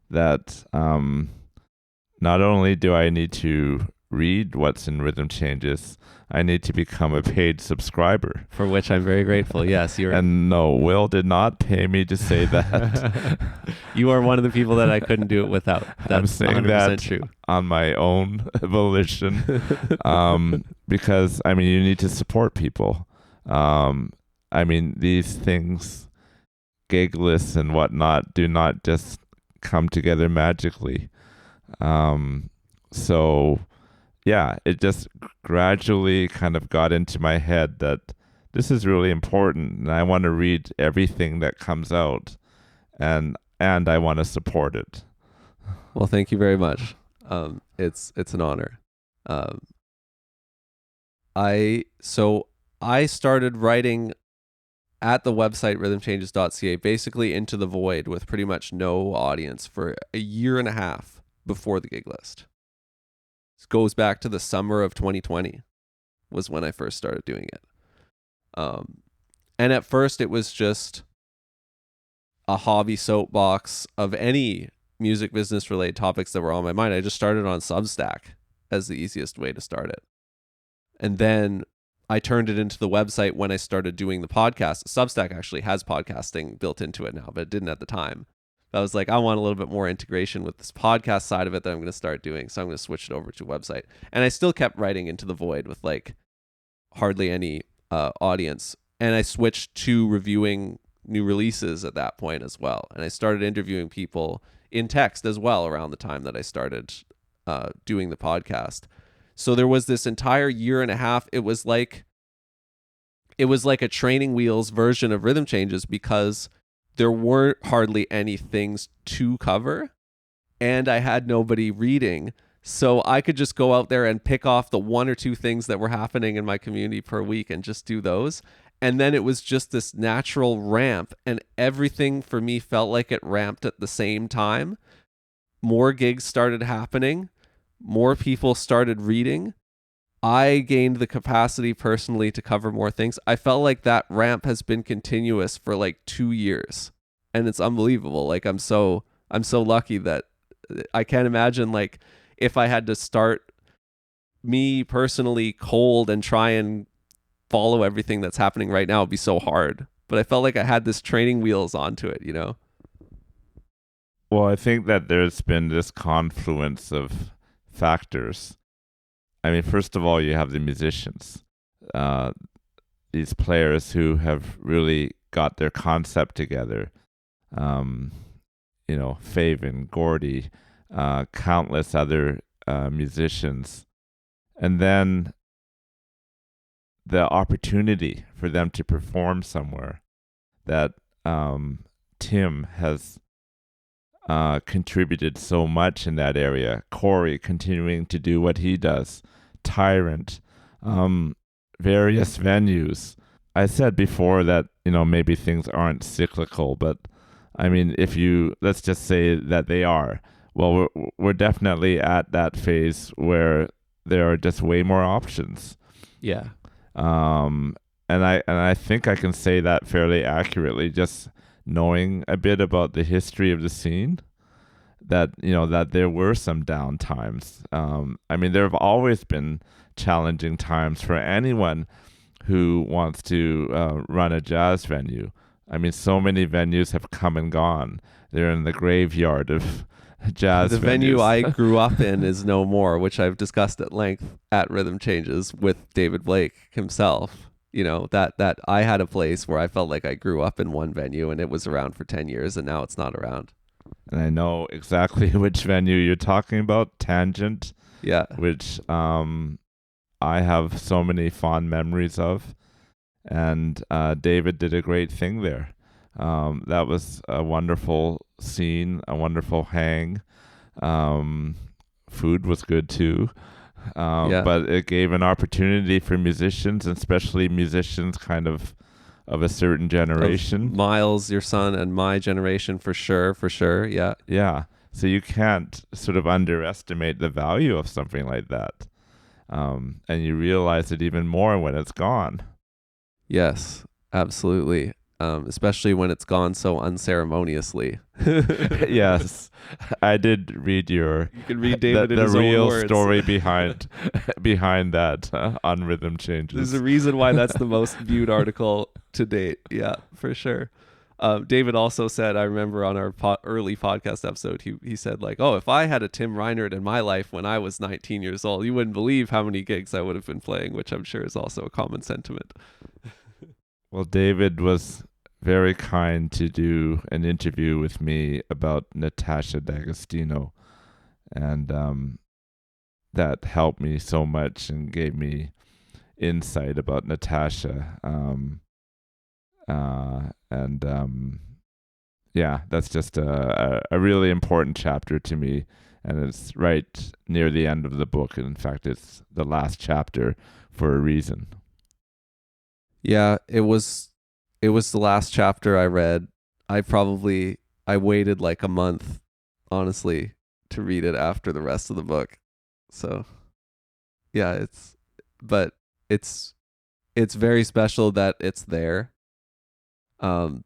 that not only do I need to read what's in Rhythm Changes, I need to become a paid subscriber. For which I'm very grateful. Yes, you're. And no, Will did not pay me to say that. You are one of the people that I couldn't do it without. That's I'm saying 100% that true. On my own volition, because I mean, you need to support people. I mean, these things, gig lists and whatnot, do not just come together magically. So yeah, it just gradually kind of got into my head that this is really important, and I want to read everything that comes out, and I want to support it. Well, thank you very much. It's an honor. I started writing at the website rhythmchanges.ca, basically into the void with pretty much no audience for a year and a half before the gig list. This goes back to the summer of 2020 was when I first started doing it. And at first it was just a hobby soapbox of any music business related topics that were on my mind. I just started on Substack as the easiest way to start it. And then I turned it into the website when I started doing the podcast. Substack actually has podcasting built into it now, but it didn't at the time. I was like, I want a little bit more integration with this podcast side of it that I'm going to start doing. So I'm going to switch it over to a website. And I still kept writing into the void with like hardly any audience. And I switched to reviewing new releases at that point as well. And I started interviewing people in text as well around the time that I started doing the podcast. So there was this entire year and a half. It was like a training wheels version of Rhythm Changes because there weren't hardly any things to cover and I had nobody reading. So I could just go out there and pick off the one or two things that were happening in my community per week and just do those. And then it was just this natural ramp, and everything for me felt like it ramped at the same time. More gigs started happening. More people started reading. I gained the capacity personally to cover more things. I felt like that ramp has been continuous for like 2 years, and it's unbelievable. Like I'm so lucky that I can't imagine like if I had to start me personally cold and try and follow everything that's happening right now, it'd be so hard. But I felt like I had this training wheels onto it, you know? Well, I think that there's been this confluence of factors. I mean, first of all, you have the musicians, these players who have really got their concept together. Faven, Gordy, countless other musicians. And then the opportunity for them to perform somewhere that Tim has contributed so much in that area. Corey continuing to do what he does. Tyrant, various venues. I said before that, maybe things aren't cyclical, but I mean, let's just say that they are. Well, we're definitely at that phase where there are just way more options. Yeah. And I think I can say that fairly accurately, just knowing a bit about the history of the scene, that that there were some down times. I mean, there have always been challenging times for anyone who wants to run a jazz venue. I mean, so many venues have come and gone. They're in the graveyard of jazz. The venue I grew up in is no more, which I've discussed at length at Rhythm Changes with David Blake himself. That I had a place where I felt like I grew up in one venue and it was around for 10 years and now it's not around. And I know exactly which venue you're talking about, Tangent. Yeah. Which I have so many fond memories of. And David did a great thing there. That was a wonderful scene, a wonderful hang. Food was good too. But it gave an opportunity for musicians, and especially musicians kind of a certain generation. Of Miles, your son, and my generation, for sure. Yeah. Yeah. So you can't sort of underestimate the value of something like that. And you realize it even more when it's gone. Yes, absolutely. Especially when it's gone so unceremoniously. Yes, I did read you can read David in his the own real words. Story behind that on Rhythm Changes. There's a reason why that's the most viewed article to date. Yeah, for sure. David also said, I remember on our early podcast episode, he said like, oh, if I had a Tim Reinert in my life when I was 19 years old, you wouldn't believe how many gigs I would have been playing, which I'm sure is also a common sentiment. Well, David was very kind to do an interview with me about Natasha D'Agostino, and that helped me so much and gave me insight about Natasha. That's just a really important chapter to me, and it's right near the end of the book. In fact, it's the last chapter for a reason. Yeah, it was It was the last chapter I read. I waited like a month, honestly, to read it after the rest of the book. So yeah, but it's it's very special that it's there. Um,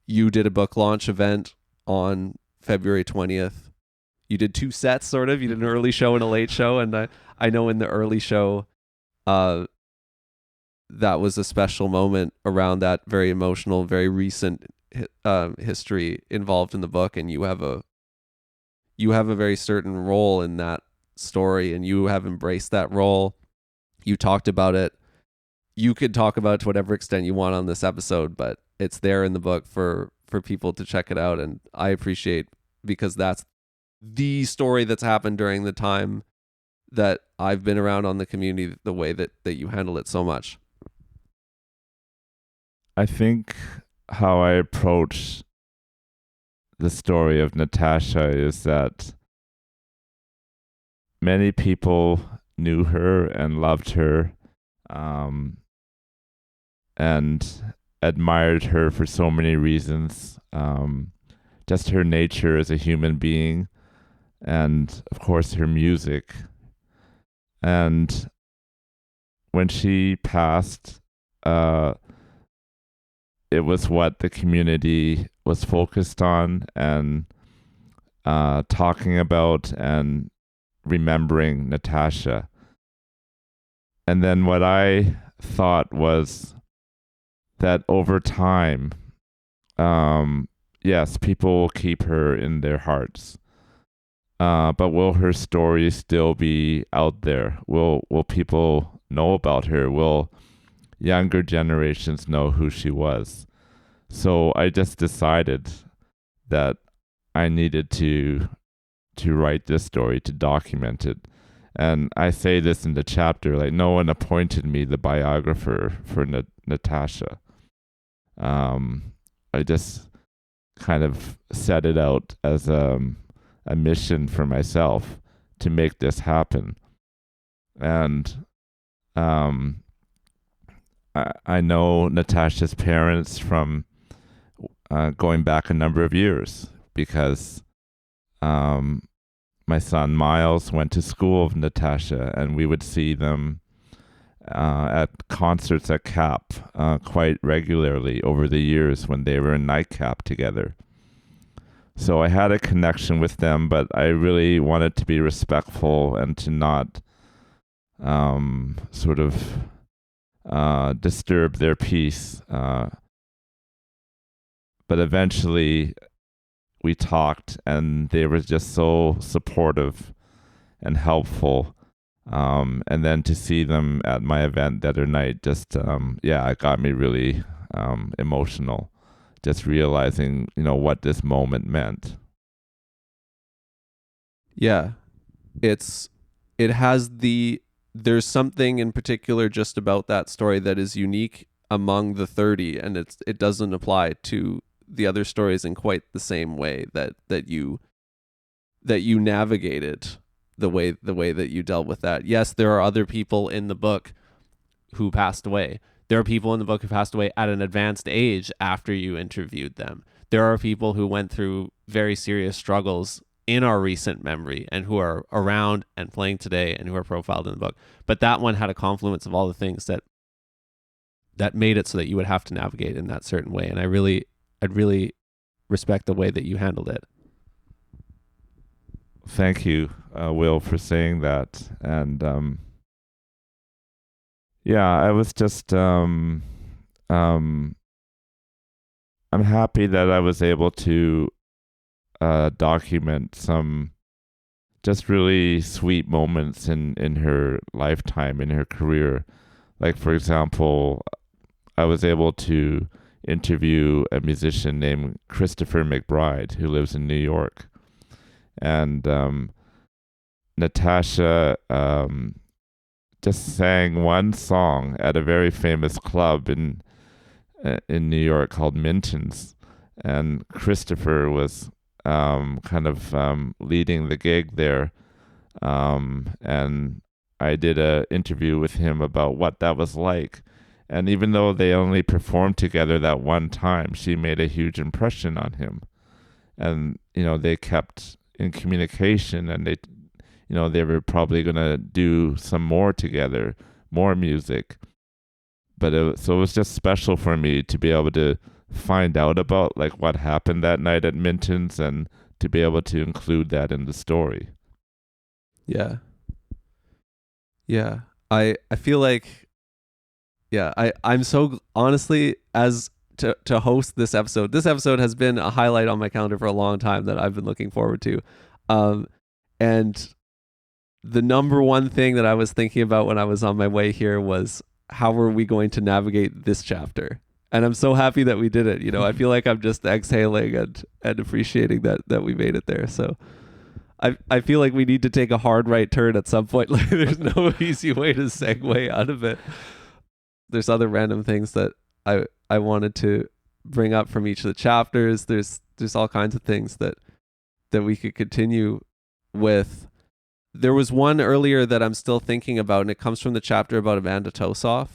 you did a book launch event on February 20th. You did two sets, sort of. You did an early show and a late show, and I know in the early show, uh, that was a special moment around that very emotional, very recent history involved in the book, and you have a very certain role in that story, and you have embraced that role. You talked about it. You could talk about it to whatever extent you want on this episode, but it's there in the book for people to check it out, and I appreciate, because that's the story that's happened during the time that I've been around on the community, the way that you handle it so much. I think how I approach the story of Natasha is that many people knew her and loved her, and admired her for so many reasons. Just her nature as a human being, and of course her music. And when she passed, it was what the community was focused on and talking about and remembering Natasha. And then what I thought was that over time, yes, people will keep her in their hearts. But will her story still be out there? Will people know about her? Will younger generations know who she was? So I just decided that I needed to write this story, to document it. And I say this in the chapter, like, no one appointed me the biographer for Natasha. I just kind of set it out as a mission for myself to make this happen. And I know Natasha's parents from going back a number of years, because my son Miles went to school with Natasha, and we would see them at concerts at CAP quite regularly over the years when they were in Nightcap together. So I had a connection with them, but I really wanted to be respectful and to not sort of disturb their peace. But eventually we talked, and they were just so supportive and helpful. And then to see them at my event the other night, just, it got me really emotional, just realizing, what this moment meant. Yeah. There's something in particular just about that story that is unique among the 30, and it doesn't apply to the other stories in quite the same way that you navigated the way that you dealt with that. Yes, there are other people in the book who passed away. There are people in the book who passed away at an advanced age after you interviewed them. There are people who went through very serious struggles in our recent memory and who are around and playing today and who are profiled in the book. But that one had a confluence of all the things that made it so that you would have to navigate in that certain way. And I'd really respect the way that you handled it. Thank you, Will, for saying that. And I was just I'm happy that I was able to document some just really sweet moments in her lifetime, in her career. Like, for example, I was able to interview a musician named Christopher McBride, who lives in New York. And Natasha just sang one song at a very famous club in New York called Minton's, and Christopher was leading the gig there, and I did an interview with him about what that was like. And even though they only performed together that one time, she made a huge impression on him. And, they kept in communication, and they were probably going to do some more together, more music. But it was just special for me to be able to find out about like what happened that night at Minton's and to be able to include that in the story. Yeah. Yeah. I feel like, I'm so honestly, as to host this episode has been a highlight on my calendar for a long time that I've been looking forward to. And the number one thing that I was thinking about when I was on my way here was, how are we going to navigate this chapter? And I'm so happy that we did it. I feel like I'm just exhaling and appreciating that we made it there. So I feel like we need to take a hard right turn at some point. Like, there's no easy way to segue out of it. There's other random things that I wanted to bring up from each of the chapters. There's all kinds of things that we could continue with. There was one earlier that I'm still thinking about, and it comes from the chapter about Amanda Tosoff.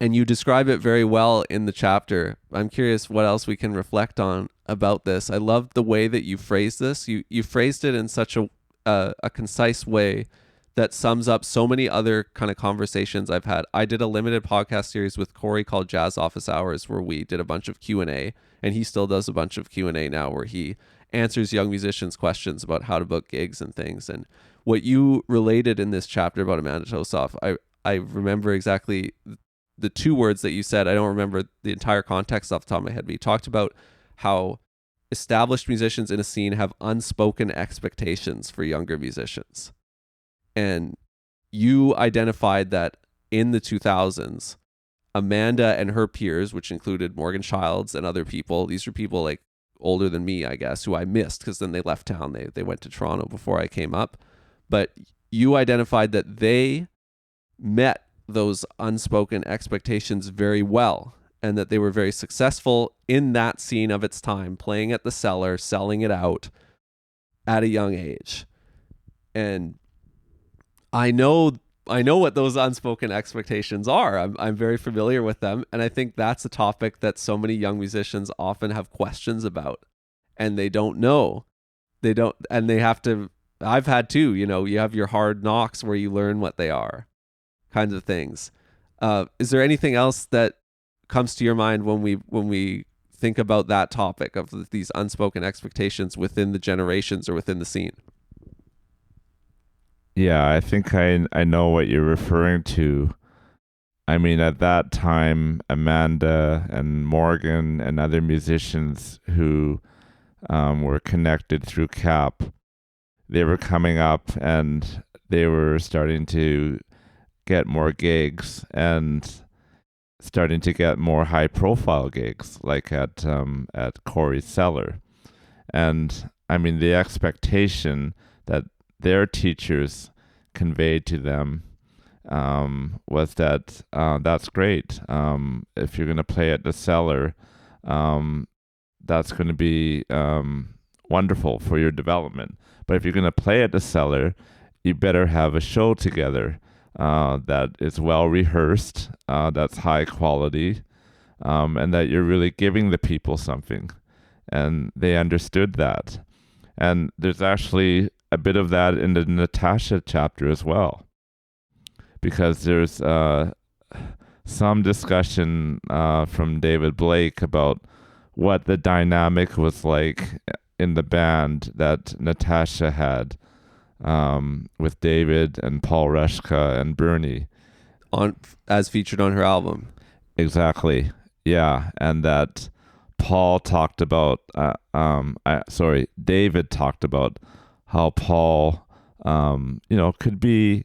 And you describe it very well in the chapter. I'm curious what else we can reflect on about this. I love the way that you phrased this. You phrased it in such a concise way that sums up so many other kind of conversations I've had. I did a limited podcast series with Corey called Jazz Office Hours, where we did a bunch of Q&A, and he still does a bunch of Q&A now, where he answers young musicians' questions about how to book gigs and things. And what you related in this chapter about Amanda Tosoff, I remember exactly the two words that you said. I don't remember the entire context off the top of my head, but you talked about how established musicians in a scene have unspoken expectations for younger musicians. And you identified that in the 2000s, Amanda and her peers, which included Morgan Childs and other people, these were people like older than me, I guess, who I missed because then they left town. They went to Toronto before I came up. But you identified that they met those unspoken expectations very well, and that they were very successful in that scene of its time, playing at the Cellar, selling it out at a young age. And I know what those unspoken expectations are. I'm very familiar with them, and I think that's a topic that so many young musicians often have questions about, and they don't know. And they have to. I've had too. You have your hard knocks where you learn what they are, kinds of things. Is there anything else that comes to your mind when we think about that topic of these unspoken expectations within the generations or within the scene? Yeah, I think I know what you're referring to. I mean, at that time, Amanda and Morgan and other musicians who were connected through CAP, they were coming up and they were starting to get more gigs and starting to get more high-profile gigs, like at Corey's Cellar. And I mean, the expectation that their teachers conveyed to them was that that's great. If you're going to play at the Cellar, that's going to be wonderful for your development. But if you're going to play at the Cellar, you better have a show together that is well rehearsed, that's high quality, and that you're really giving the people something. And they understood that. And there's actually a bit of that in the Natasha chapter as well, because there's some discussion from David Blake about what the dynamic was like in the band that Natasha had with David and Paul Reshka and Bernie, as featured on her album. Exactly. Yeah, and that Paul talked about David talked about how Paul could be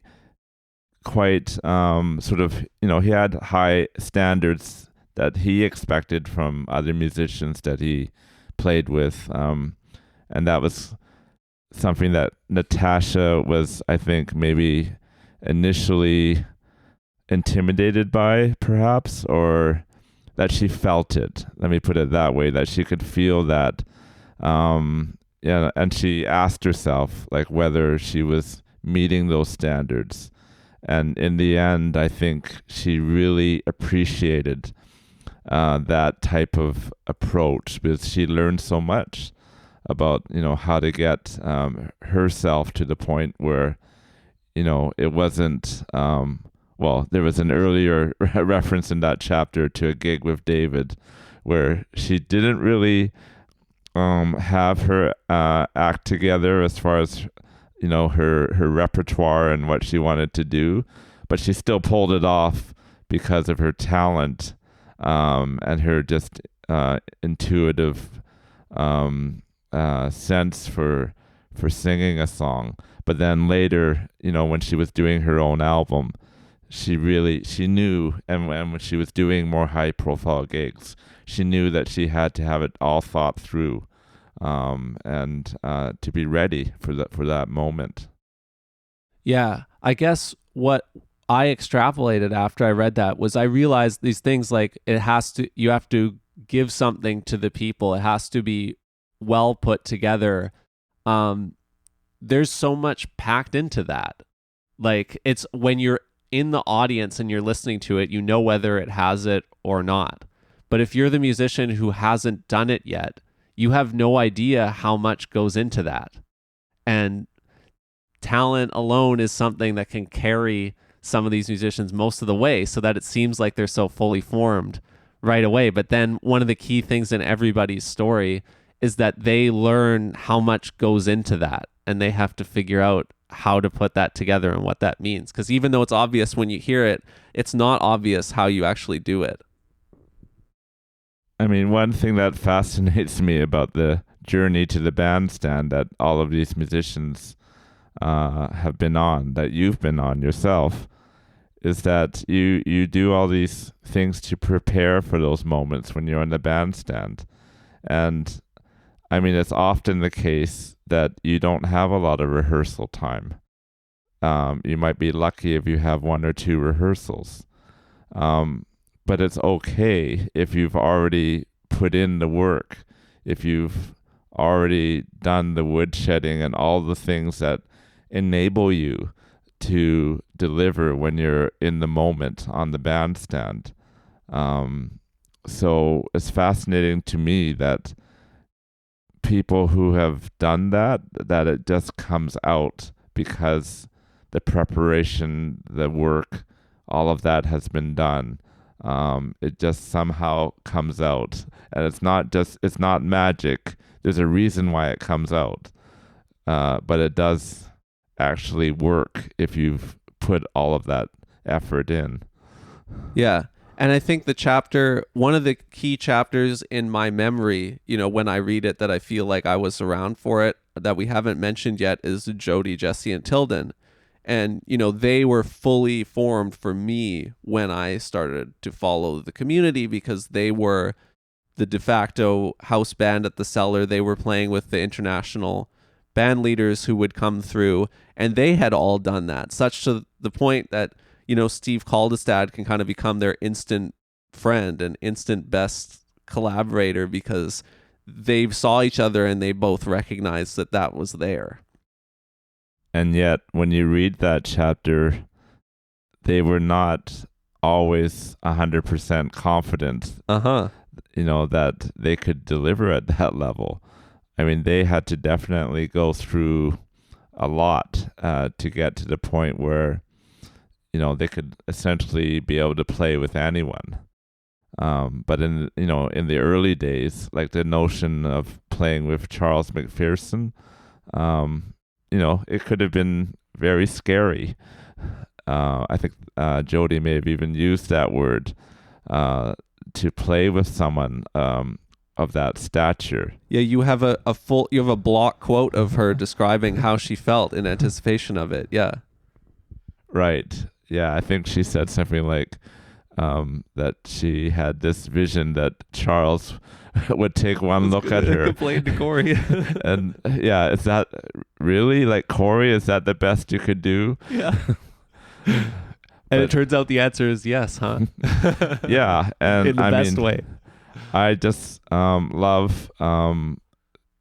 quite sort of, he had high standards that he expected from other musicians that he played with, and that was something that Natasha was, I think, maybe initially intimidated by, perhaps, or that she felt it. Let me put it that way, that she could feel that. And she asked herself, like, whether she was meeting those standards. And in the end, I think she really appreciated that type of approach, because she learned so much about, how to get herself to the point where, it wasn't, well, there was an earlier reference in that chapter to a gig with David where she didn't really have her act together as far as, her repertoire and what she wanted to do, but she still pulled it off because of her talent and her just intuitive sense for singing a song. But then later, when she was doing her own album, she knew, and when she was doing more high profile gigs, she knew that she had to have it all thought through, and to be ready for that moment. Yeah, I guess what I extrapolated after I read that was I realized these things, like you have to give something to the people. It has to be well put together. There's so much packed into that. Like, it's when you're in the audience and you're listening to it, whether it has it or not. But if you're the musician who hasn't done it yet, you have no idea how much goes into that. And talent alone is something that can carry some of these musicians most of the way, so that it seems like they're so fully formed right away. But then one of the key things in everybody's story is that they learn how much goes into that, and they have to figure out how to put that together and what that means. Because even though it's obvious when you hear it, it's not obvious how you actually do it. I mean, one thing that fascinates me about the journey to the bandstand that all of these musicians have been on, that you've been on yourself, is that you do all these things to prepare for those moments when you're in the bandstand. And I mean, it's often the case that you don't have a lot of rehearsal time. You might be lucky if you have 1 or 2 rehearsals. But it's okay if you've already put in the work, if you've already done the woodshedding and all the things that enable you to deliver when you're in the moment on the bandstand. So it's fascinating to me that people who have done that it just comes out because the preparation, the work, all of that has been done. It just somehow comes out, and it's not magic. There's a reason why it comes out, but it does actually work if you've put all of that effort in. Yeah. And I think one of the key chapters in my memory, when I read it, that I feel like I was around for it, that we haven't mentioned yet, is Jody, Jesse, and Tilden. And, they were fully formed for me when I started to follow the community, because they were the de facto house band at the Cellar. They were playing with the international band leaders who would come through, and they had all done that, such to the point that, Steve Caldestad can kind of become their instant friend and instant best collaborator, because they saw each other and they both recognized that was there. And yet, when you read that chapter, they were not always 100% confident, that they could deliver at that level. I mean, they had to definitely go through a lot to get to the point where, they could essentially be able to play with anyone. But in the early days, like the notion of playing with Charles McPherson, it could have been very scary. I think Jody may have even used that word, to play with someone of that stature. Yeah, you have a block quote of her describing how she felt in anticipation of it. Yeah. Right. Yeah, I think she said something like that she had this vision that Charles would take one look at her. Complain to Corey. And yeah, is that really, like, Corey, is that the best you could do? Yeah. And it turns out the answer is yes, huh? Yeah, and in the best way. I just love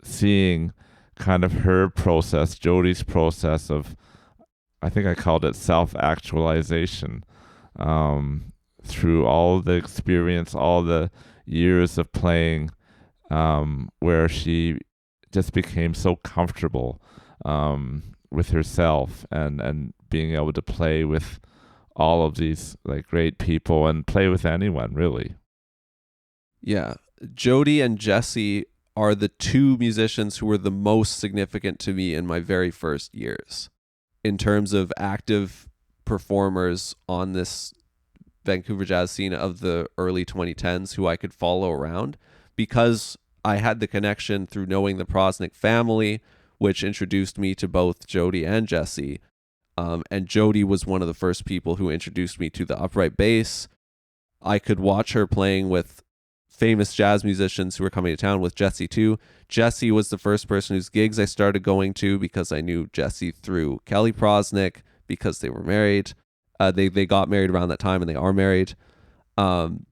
seeing kind of her process, Jody's process of I think I called it self-actualization, through all the experience, all the years of playing, where she just became so comfortable, with herself, and being able to play with all of these like great people and play with anyone really. Yeah. Jody and Jesse are the two musicians who were the most significant to me in my very first years in terms of active performers on this Vancouver jazz scene of the early 2010s who I could follow around because I had the connection through knowing the Prosnick family, which introduced me to both Jody and Jesse. And Jody was one of the first people who introduced me to the upright bass. I could watch her playing with famous jazz musicians who were coming to town, with Jesse too. Jesse was the first person whose gigs I started going to because I knew Jesse through Kelly Prosnick because they were married. They got married around that time and they are married. And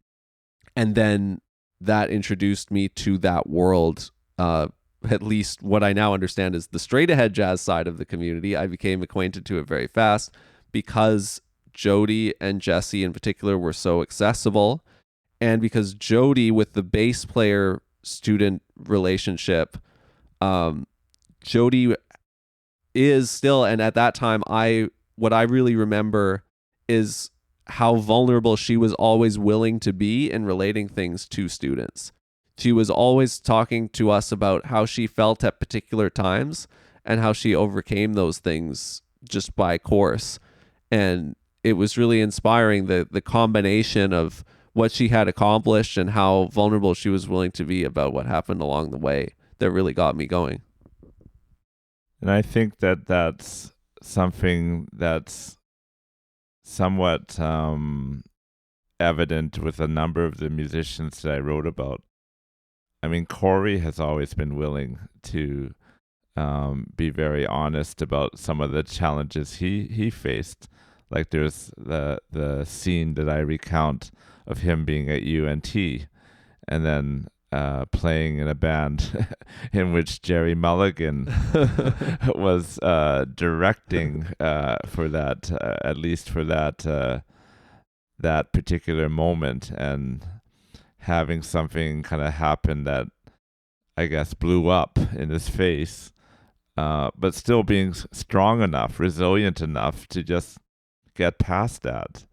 then that introduced me to that world. At least what I now understand is the straight ahead jazz side of the community. I became acquainted to it very fast because Jody and Jesse in particular were so accessible. And because Jody, with the bass player student relationship, Jody is still, and at that time, what I really remember is how vulnerable she was always willing to be in relating things to students. She was always talking to us about how she felt at particular times and how she overcame those things just by course. And it was really inspiring, the combination of what she had accomplished and how vulnerable she was willing to be about what happened along the way that really got me going. And I think that that's something that's somewhat evident with a number of the musicians that I wrote about. I mean, Corey has always been willing to be very honest about some of the challenges he faced. Like there's the scene that I recount of him being at UNT and then playing in a band in which Jerry Mulligan was directing for that, at least for that particular moment, and having something kind of happen that I guess blew up in his face, but still being strong enough, resilient enough to just get past that.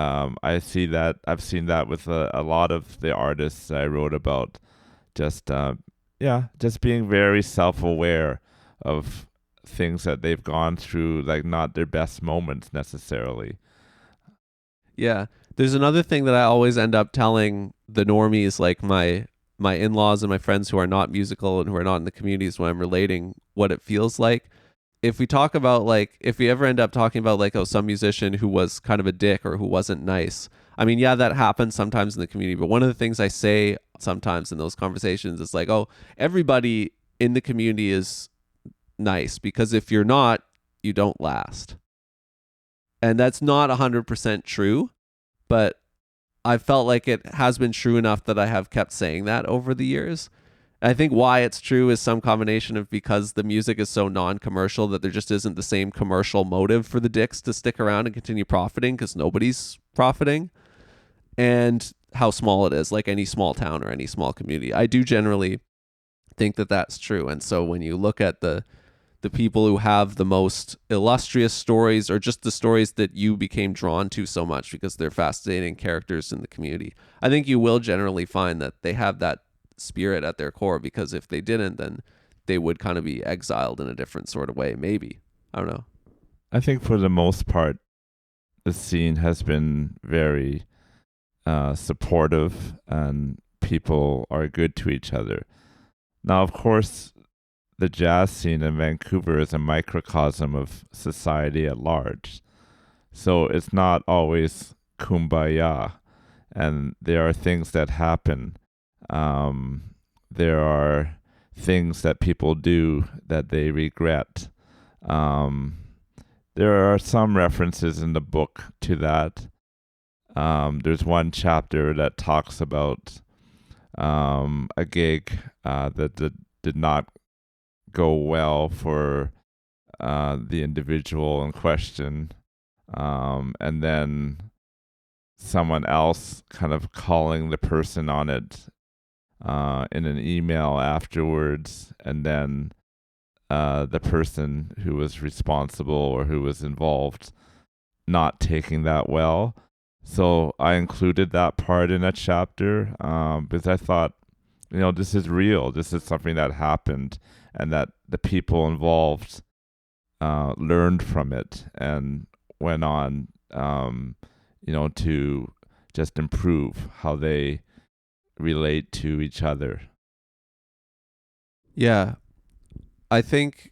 I've seen that with a lot of the artists I wrote about. Just being very self-aware of things that they've gone through, like not their best moments necessarily. Yeah. There's another thing that I always end up telling the normies, like my in-laws and my friends who are not musical and who are not in the communities, when I'm relating what it feels like. If we talk about, like, if we ever end up talking about, like, oh, some musician who was kind of a dick or who wasn't nice. I mean, yeah, that happens sometimes in the community. But one of the things I say sometimes in those conversations is like, oh, everybody in the community is nice, because if you're not, you don't last. And that's not 100% true, but I felt like it has been true enough that I have kept saying that over the years. I think why it's true is some combination of because the music is so non-commercial that there just isn't the same commercial motive for the dicks to stick around and continue profiting, because nobody's profiting, and how small it is, like any small town or any small community. I do generally think that that's true. And so when you look at the people who have the most illustrious stories, or just the stories that you became drawn to so much because they're fascinating characters in the community, I think you will generally find that they have that spirit at their core, because if they didn't, then they would kind of be exiled in a different sort of way, maybe. I don't know. I think for the most part, the scene has been very supportive and people are good to each other. Now, of course, the jazz scene in Vancouver is a microcosm of society at large. So it's not always kumbaya, and there are things that happen. There are things that people do that they regret. There are some references in the book to that. There's one chapter that talks about a gig that did not go well for the individual in question, and then someone else kind of calling the person on it in an email afterwards, and then the person who was responsible or who was involved not taking that well. So I included that part in a chapter because I thought, this is real. This is something that happened, and that the people involved learned from it and went on, to just improve how they relate to each other. Yeah. I think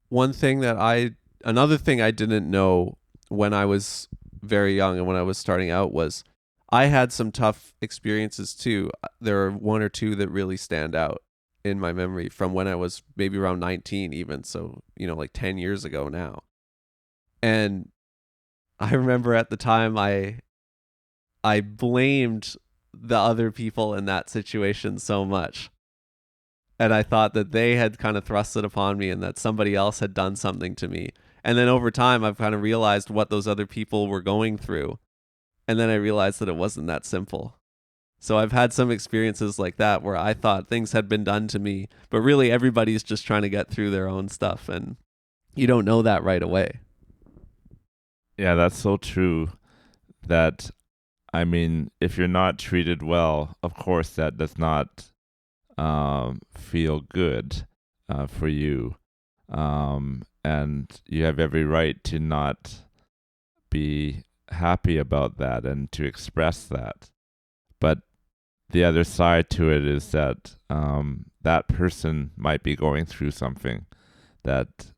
another thing I didn't know when I was very young and when I was starting out was I had some tough experiences too. There are one or two that really stand out in my memory from when I was maybe around 19 even. So, like 10 years ago now. And I remember at the time I blamed the other people in that situation so much. And I thought that they had kind of thrust it upon me and that somebody else had done something to me. And then over time, I've kind of realized what those other people were going through. And then I realized that it wasn't that simple. So I've had some experiences like that where I thought things had been done to me, but really everybody's just trying to get through their own stuff. And you don't know that right away. Yeah, that's so true. That, if you're not treated well, of course, that does not feel good for you. And you have every right to not be happy about that and to express that. But the other side to it is that that person might be going through something that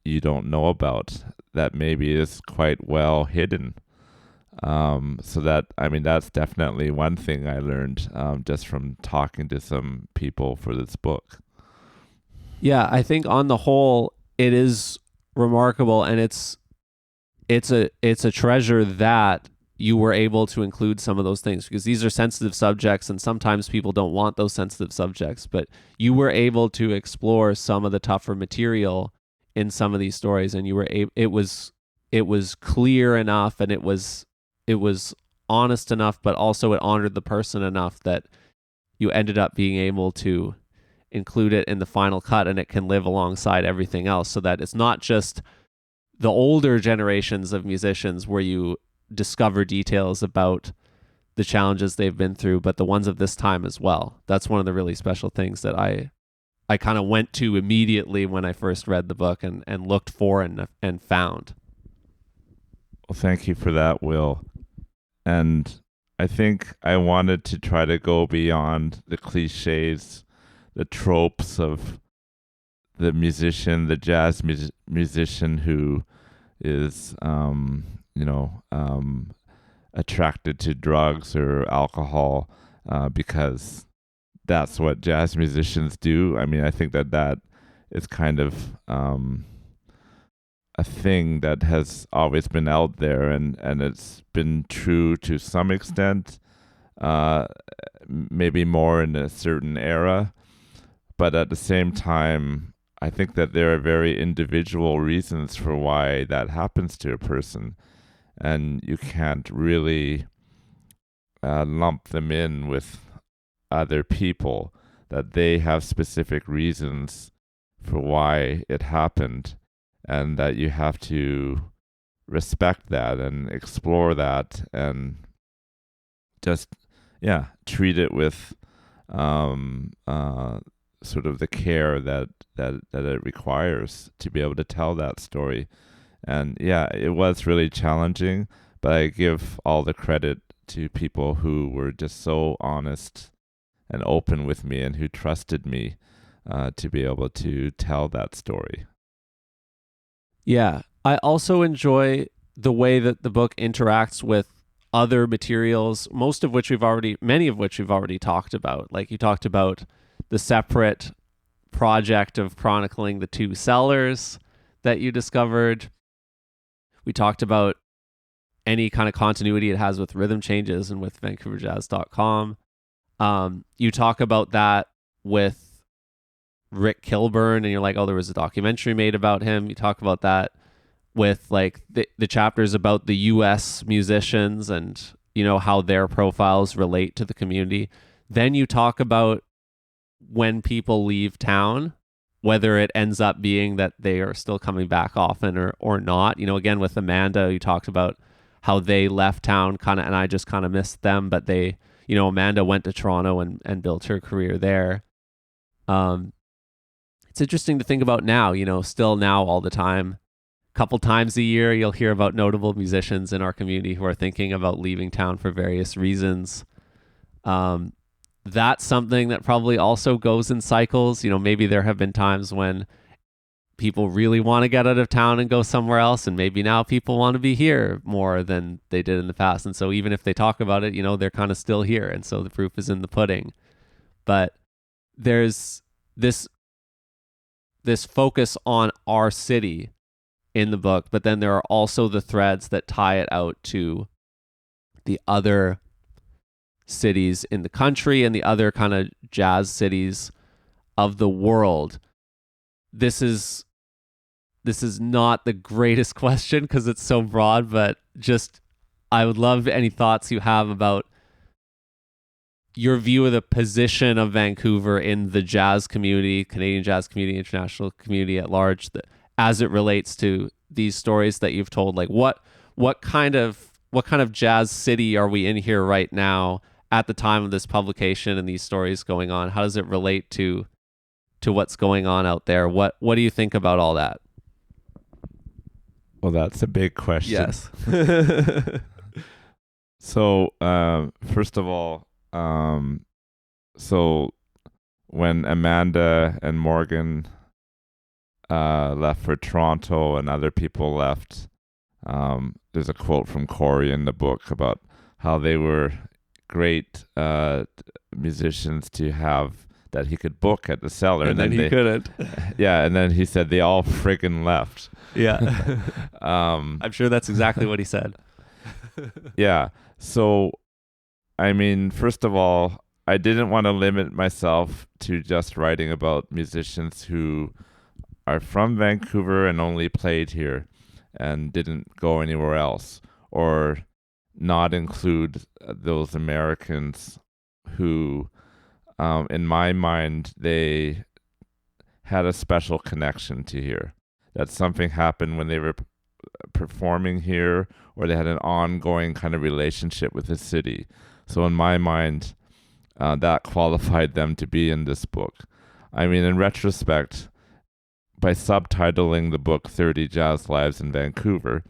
you don't know about, that maybe is quite well hidden. So that's definitely one thing I learned just from talking to some people for this book. Yeah, I think on the whole, it is remarkable, and it's a treasure that you were able to include some of those things, because these are sensitive subjects, and sometimes people don't want those sensitive subjects, but you were able to explore some of the tougher material in some of these stories, and it was clear enough, and it was honest enough, but also it honored the person enough that you ended up being able to include it in the final cut, and it can live alongside everything else, so that it's not just the older generations of musicians where you discover details about the challenges they've been through, but the ones of this time as well. That's one of the really special things that I kind of went to immediately when I first read the book and looked for and found. Well, thank you for that, Will. And I think I wanted to try to go beyond the cliches, the tropes of the musician, the jazz musician who is, attracted to drugs or alcohol because that's what jazz musicians do. I think that is kind of a thing that has always been out there, and it's been true to some extent, maybe more in a certain era. But at the same time, I think that there are very individual reasons for why that happens to a person, and you can't really lump them in with other people, that they have specific reasons for why it happened, and that you have to respect that and explore that and just, treat it with sort of the care that it requires to be able to tell that story. And it was really challenging, but I give all the credit to people who were just so honest and open with me and who trusted me to be able to tell that story. Yeah, I also enjoy the way that the book interacts with other materials, many of which we've already talked about. Like you talked about the separate project of chronicling the two cellars that you discovered. We talked about any kind of continuity it has with rhythm changes and with VancouverJazz.com. You talk about that with Rick Kilburn, and you're like, oh, there was a documentary made about him. You talk about that with like the chapters about the US musicians and, you know, how their profiles relate to the community. Then you talk about when people leave town, whether it ends up being that they are still coming back often or not. You know, again, with Amanda, you talked about how they left town kind of, and I just kind of missed them, but they, you know, Amanda went to Toronto and built her career there. It's interesting to think about now, you know, still now all the time. A couple times a year, you'll hear about notable musicians in our community who are thinking about leaving town for various reasons. That's something that probably also goes in cycles. You know, maybe there have been times when people really want to get out of town and go somewhere else, and maybe now people want to be here more than they did in the past. And so even if they talk about it, you know, they're kind of still here. And so the proof is in the pudding. But there's this focus on our city in the book, but then there are also the threads that tie it out to the other cities in the country and the other kind of jazz cities of the world. This is not the greatest question because it's so broad, but just I would love any thoughts you have about your view of the position of Vancouver in the jazz community, Canadian jazz community, international community at large, as it relates to these stories that you've told. Like what kind of jazz city are we in here right now at the time of this publication and these stories going on? How does it relate to what's going on out there? What do you think about all that? Well, that's a big question. Yes. So, first of all, so when Amanda and Morgan left for Toronto and other people left, there's a quote from Corey in the book about how they were great musicians to have that he could book at the Cellar. And then he couldn't. Yeah, and then he said they all friggin' left. Yeah. I'm sure that's exactly what he said. Yeah. So, I mean, first of all, I didn't want to limit myself to just writing about musicians who are from Vancouver and only played here and didn't go anywhere else, or not include those Americans who, in my mind, they had a special connection to here. That something happened when they were performing here, or they had an ongoing kind of relationship with the city. So in my mind, that qualified them to be in this book. I mean, in retrospect, by subtitling the book 30 Jazz Lives in Vancouver,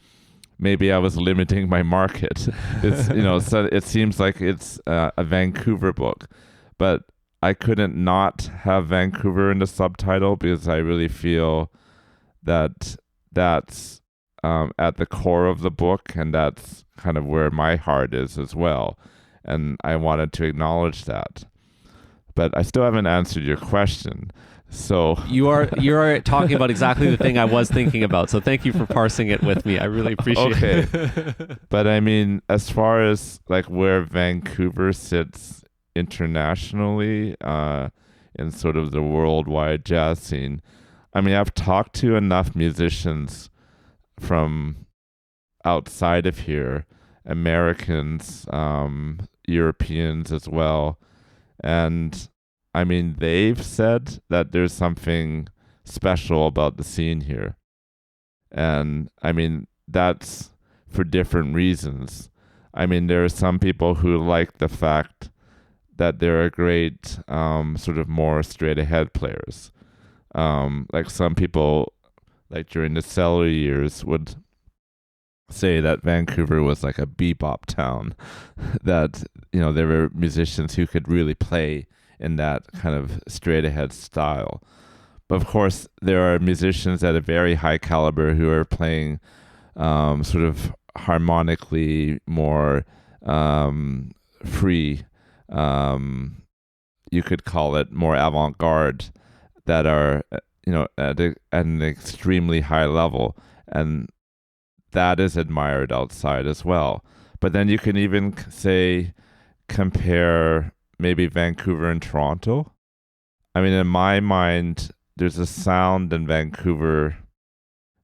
maybe I was limiting my market. It's, you know, so it seems like it's a Vancouver book, but I couldn't not have Vancouver in the subtitle because I really feel that that's at the core of the book, and that's kind of where my heart is as well. And I wanted to acknowledge that. But I still haven't answered your question. So you're talking about exactly the thing I was thinking about. So thank you for parsing it with me. I really appreciate it. But I mean, as far as like where Vancouver sits internationally in sort of the worldwide jazz scene, I mean, I've talked to enough musicians from outside of here, Americans, Europeans as well, and I mean, they've said that there's something special about the scene here. And I mean, that's for different reasons. I mean, there are some people who like the fact that there are great sort of more straight ahead players. Like some people, like during the Cellar years, would say that Vancouver was like a bebop town, that, you know, there were musicians who could really play in that kind of straight ahead style. But of course, there are musicians at a very high caliber who are playing sort of harmonically more free. You could call it more avant-garde, that are, you know, at an extremely high level. And that is admired outside as well. But then you can even say, compare maybe Vancouver and Toronto. I mean, in my mind, there's a sound in Vancouver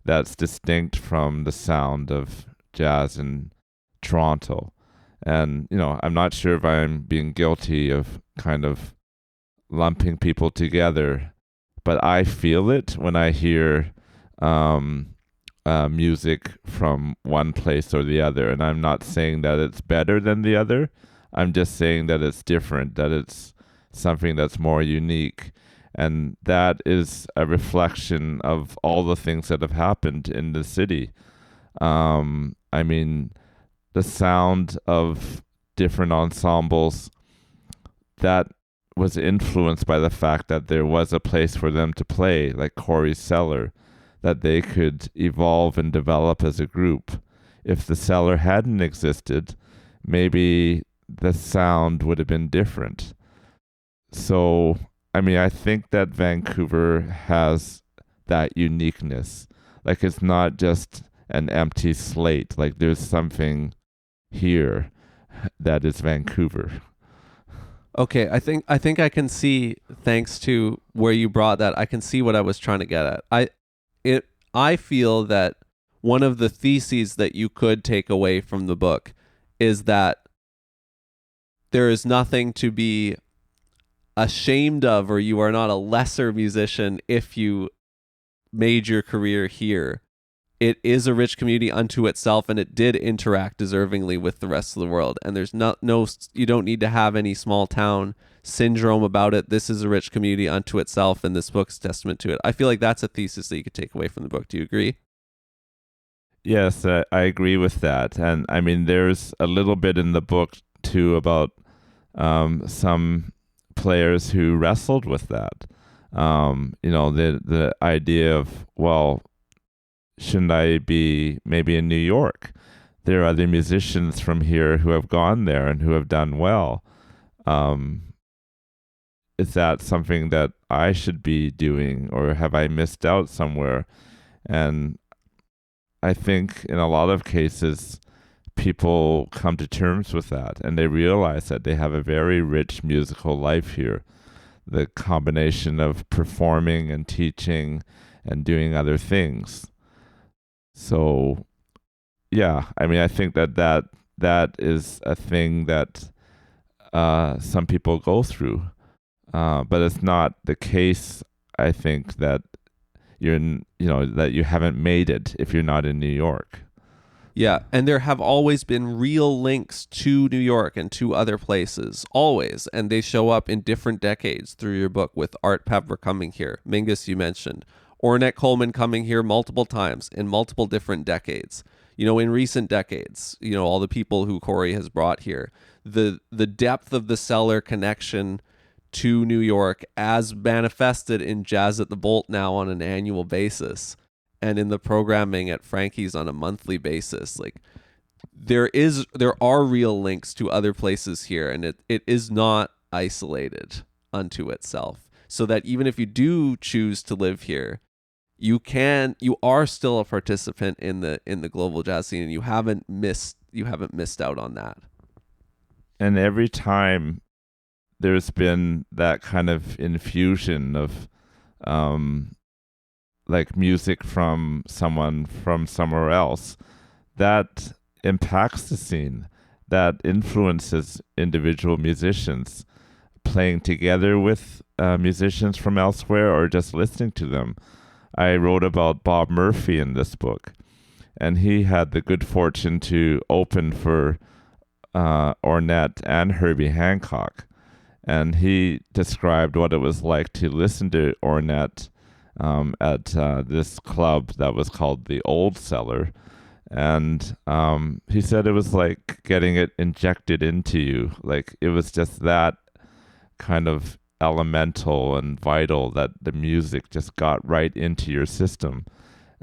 that's distinct from the sound of jazz in Toronto. And, I'm not sure if I'm being guilty of kind of lumping people together, but I feel it when I hear music from one place or the other. And I'm not saying that it's better than the other. I'm just saying that it's different, that it's something that's more unique. And that is a reflection of all the things that have happened in the city. I mean, the sound of different ensembles that was influenced by the fact that there was a place for them to play, like Corey's Cellar, that they could evolve and develop as a group. If the cellar hadn't existed, maybe the sound would have been different. So, I mean, I think that Vancouver has that uniqueness. Like, it's not just an empty slate. Like, there's something here that is Vancouver. Okay, I think I can see, thanks to where you brought that, I can see what I was trying to get at. I feel that one of the theses that you could take away from the book is that there is nothing to be ashamed of, or you are not a lesser musician if you made your career here. It is a rich community unto itself, and it did interact deservingly with the rest of the world. And there's no, you don't need to have any small town syndrome about it. This is a rich community unto itself, and this book's testament to it. I feel like that's a thesis that you could take away from the book. Do you agree? Yes, I agree with that. And I mean, there's a little bit in the book too about some players who wrestled with that. The idea of, well, shouldn't I be maybe in New York? There are other musicians from here who have gone there and who have done well. Is that something that I should be doing, or have I missed out somewhere? And I think in a lot of cases, people come to terms with that and they realize that they have a very rich musical life here. The combination of performing and teaching and doing other things. So, yeah, I mean, I think that is a thing that some people go through, but it's not the case. I think that that you haven't made it if you're not in New York. Yeah, and there have always been real links to New York and to other places, always, and they show up in different decades through your book, with Art Pepper coming here, Mingus you mentioned, Ornette Coleman coming here multiple times in multiple different decades. In recent decades, all the people who Corey has brought here, the depth of the Cellar connection to New York as manifested in Jazz at the Bolt now on an annual basis, and in the programming at Frankie's on a monthly basis. Like, there are real links to other places here, and it is not isolated unto itself. So that even if you do choose to live here, you are still a participant in the global jazz scene, and you haven't missed out on that. And every time there's been that kind of infusion of like music from someone from somewhere else, that impacts the scene, that influences individual musicians playing together with musicians from elsewhere, or just listening to them. I wrote about Bob Murphy in this book, and he had the good fortune to open for Ornette and Herbie Hancock. And he described what it was like to listen to Ornette at this club that was called the Old Cellar. And he said it was like getting it injected into you. Like, it was just that kind of elemental and vital, that the music just got right into your system.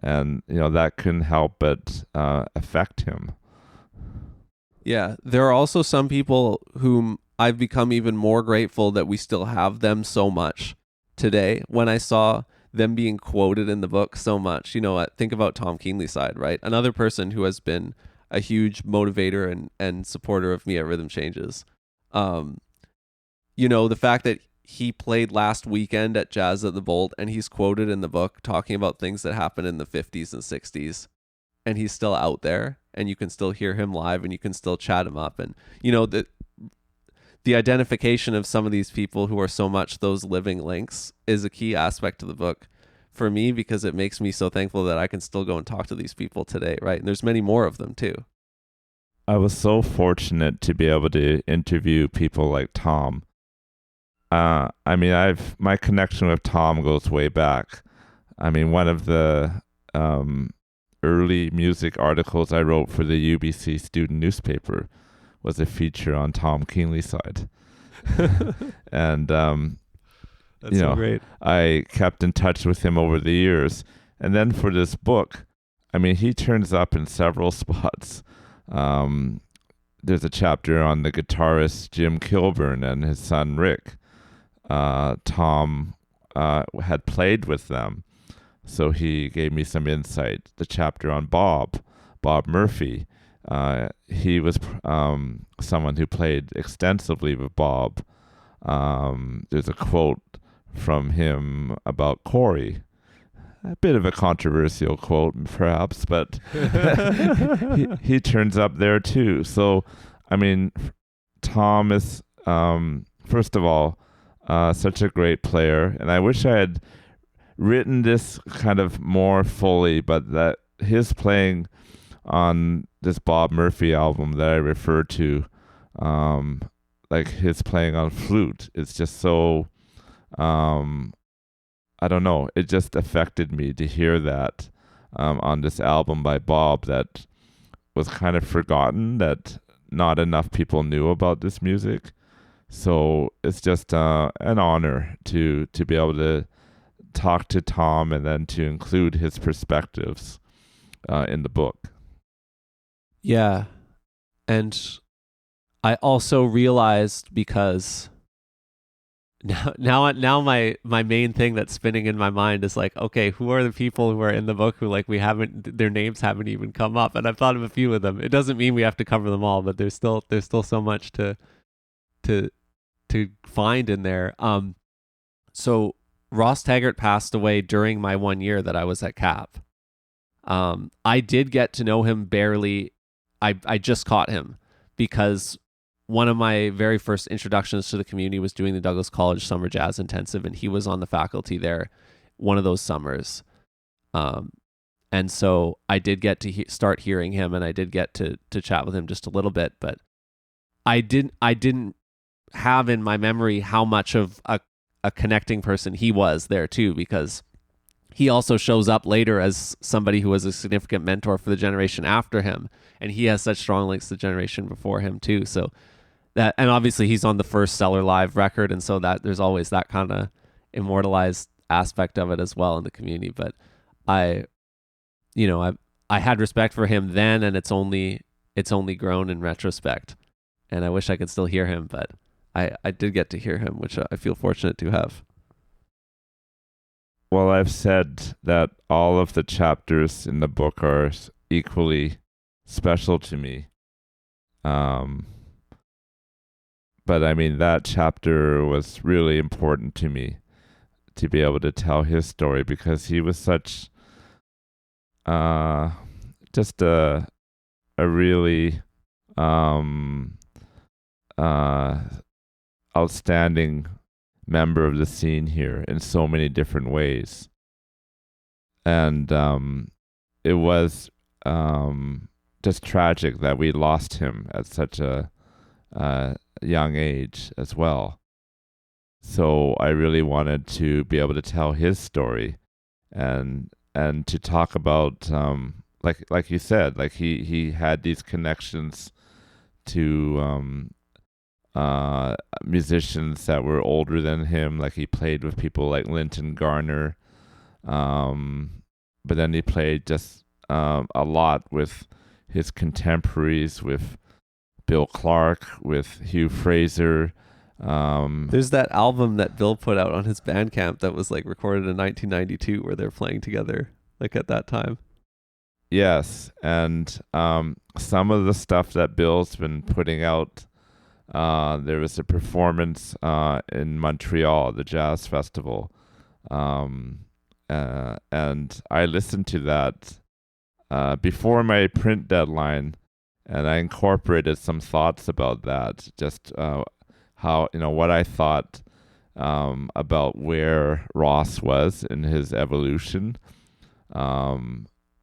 And, that couldn't help but affect him. Yeah, there are also some people whom I've become even more grateful that we still have them so much today. When I saw them being quoted in the book so much, think about Tom Keenley's side, right? Another person who has been a huge motivator and supporter of me at Rhythm Changes. The fact that he played last weekend at Jazz at the Bolt, and he's quoted in the book talking about things that happened in the 50s and 60s, and he's still out there, and you can still hear him live, and you can still chat him up. And the identification of some of these people who are so much those living links is a key aspect of the book for me, because it makes me so thankful that I can still go and talk to these people today, right? And there's many more of them too. I was so fortunate to be able to interview people like Tom. I mean, my connection with Tom goes way back. I mean, one of the early music articles I wrote for the UBC student newspaper was a feature on Tom Keenlyside. And That's so great. I kept in touch with him over the years. And then for this book, I mean, he turns up in several spots. There's a chapter on the guitarist Jim Kilburn and his son Rick. Tom had played with them, so he gave me some insight. The chapter on Bob Murphy, he was someone who played extensively with Bob. There's a quote from him about Corey, a bit of a controversial quote perhaps, but he turns up there too. So I mean, Tom is first of all such a great player, and I wish I had written this kind of more fully, but that his playing on this Bob Murphy album that I referred to, like his playing on flute, is just so I don't know, it just affected me to hear that on this album by Bob that was kind of forgotten, that not enough people knew about this music. So it's just an honor to be able to talk to Tom and then to include his perspectives in the book. Yeah. And I also realized, because now my main thing that's spinning in my mind is like, okay, who are the people who are in the book who, like, their names haven't even come up, and I've thought of a few of them. It doesn't mean we have to cover them all, but there's still so much to find in there. So Ross Taggart passed away during my 1 year that I was at CAP. I did get to know him barely. I just caught him because one of my very first introductions to the community was doing the Douglas College Summer Jazz Intensive, and he was on the faculty there one of those summers. And so I did get to start hearing him, and I did get to chat with him just a little bit, but I didn't have in my memory how much of a connecting person he was there too, because he also shows up later as somebody who was a significant mentor for the generation after him, and he has such strong links to the generation before him too. So that, and obviously he's on the first Cellar Live record, and so that there's always that kind of immortalized aspect of it as well in the community. But I had respect for him then, and it's only grown in retrospect, and I wish I could still hear him, but I did get to hear him, which I feel fortunate to have. Well, I've said that all of the chapters in the book are equally special to me. But I mean, that chapter was really important to me to be able to tell his story, because he was such just a really outstanding member of the scene here in so many different ways. And it was just tragic that we lost him at such a young age as well. So I really wanted to be able to tell his story and to talk about like you said, like he had these connections to musicians that were older than him. Like he played with people like Linton Garner, but then he played just a lot with his contemporaries, with Bill Clark, with Hugh Fraser. There's that album that Bill put out on his Bandcamp that was like recorded in 1992 where they're playing together, like at that time. Yes, and some of the stuff that Bill's been putting out There was a performance in Montreal, the Jazz Festival, and I listened to that before my print deadline, and I incorporated some thoughts about that, just how, what I thought about where Ross was in his evolution.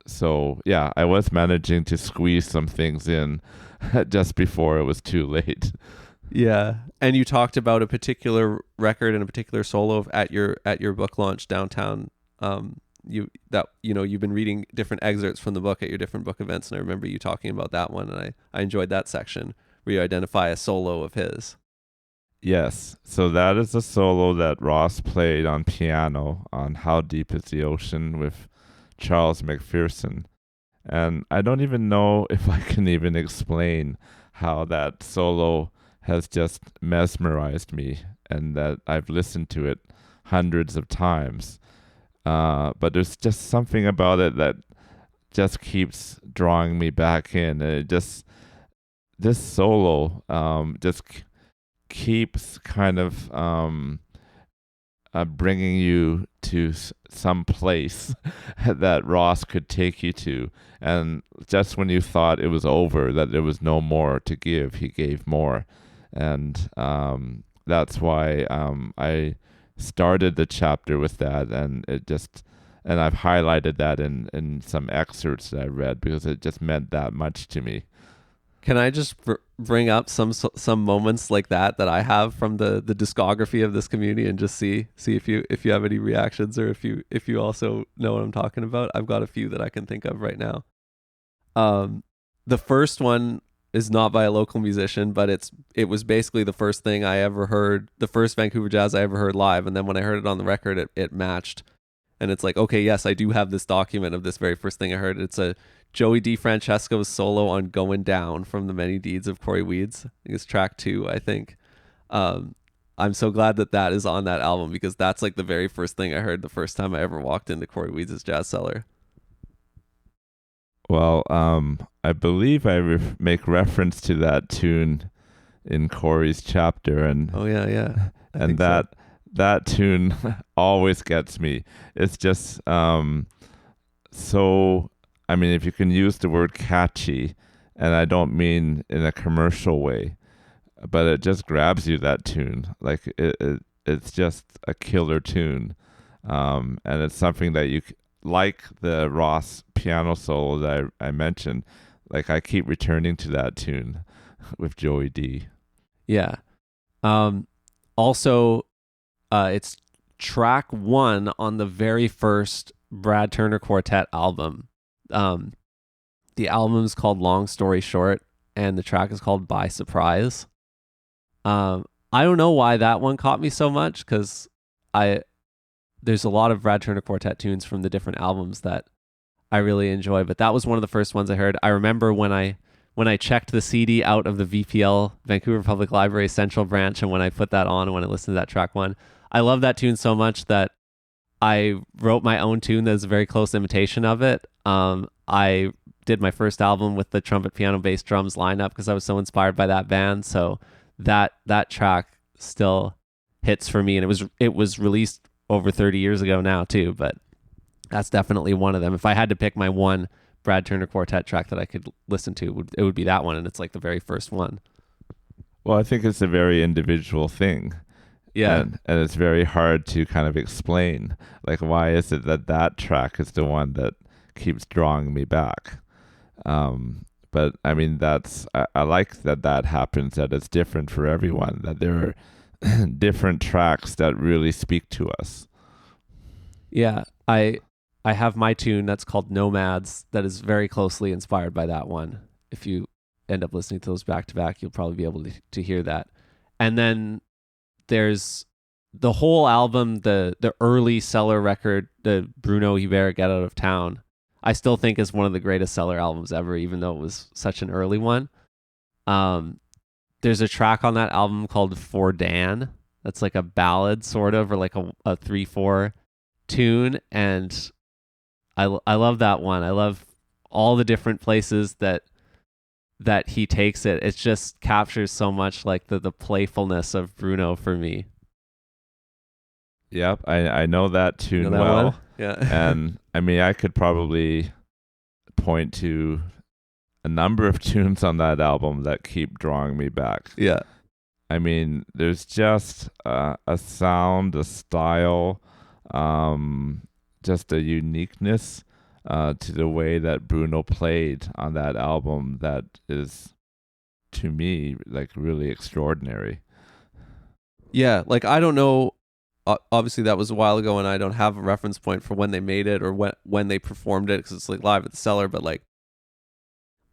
So yeah, I was managing to squeeze some things in just before it was too late. Yeah, and you talked about a particular record and a particular solo at your book launch downtown. You've been reading different excerpts from the book at your different book events, and I remember you talking about that one, and I enjoyed that section where you identify a solo of his. Yes, so that is a solo that Ross played on piano on How Deep Is the Ocean with Charles McPherson. And I don't even know if I can even explain how that solo has just mesmerized me, and that I've listened to it hundreds of times. But there's just something about it that just keeps drawing me back in. And this solo just keeps kind of bringing you to some place that Ross could take you to. And just when you thought it was over, that there was no more to give, he gave more. And that's why I started the chapter with that, and I've highlighted that in some excerpts that I read, because it just meant that much to me. Can I just bring up some moments like that I have from the discography of this community, and just see if you have any reactions, or if you also know what I'm talking about? I've got a few that I can think of right now. The first one is not by a local musician, but it was basically the first thing I ever heard, the first Vancouver jazz I ever heard live, and then when I heard it on the record, it matched. And it's like, okay, yes, I do have this document of this very first thing I heard. It's a Joey DeFrancesco's solo on Going Down from The Many Deeds of Corey Weeds. I think it's track 2, I think. I'm so glad that is on that album, because that's like the very first thing I heard the first time I ever walked into Corey Weeds' jazz cellar. Well, I believe I make reference to that tune in Corey's chapter, and oh yeah, and that tune always gets me. It's just so. I mean, if you can use the word catchy, and I don't mean in a commercial way, but it just grabs you, that tune. Like it's just a killer tune, and it's something that you, like the Ross piano solo that I mentioned, like I keep returning to that tune with Joey D. Yeah. Also, it's track 1 on the very first Brad Turner Quartet album. The album is called Long Story Short, and the track is called By Surprise. I don't know why that one caught me so much, because there's a lot of Brad Turner Quartet tunes from the different albums that I really enjoy, but that was one of the first ones I heard. I remember when I checked the CD out of the VPL, Vancouver Public Library Central Branch, and when I put that on and when I listened to that track 1, I love that tune so much that I wrote my own tune that's a very close imitation of it. I did my first album with the trumpet, piano, bass, drums lineup because I was so inspired by that band. So that track still hits for me, and it was released over 30 years ago now too, but that's definitely one of them. If I had to pick my one Brad Turner Quartet track that I could listen to, it would be that one, and it's like the very first one. Well, I think it's a very individual thing. Yeah. And it's very hard to kind of explain, like, why is it that track is the one that keeps drawing me back? But I mean, I like that happens, that it's different for everyone, that there are different tracks that really speak to us. Yeah. I have my tune that's called Nomads that is very closely inspired by that one. If you end up listening to those back to back, you'll probably be able to hear that. And then there's the whole album, the early Cellar record, the Bruno Hubert Get Out of Town, I still think is one of the greatest Cellar albums ever, even though it was such an early one. There's a track on that album called For Dan. That's like a ballad sort of, or like a 3/4 tune. And I love that one. I love all the different places that that he takes it. It just captures so much like the playfulness of Bruno for me. Yep, I know that tune You know that well. one? Yeah. And I mean, I could probably point to a number of tunes on that album that keep drawing me back. Yeah. I mean, there's just a sound, a style, just a uniqueness to the way that Bruno played on that album that is, to me, like really extraordinary. Yeah, like I don't know. Obviously, that was a while ago, and I don't have a reference point for when they made it or when they performed it because it's like live at the Cellar. But like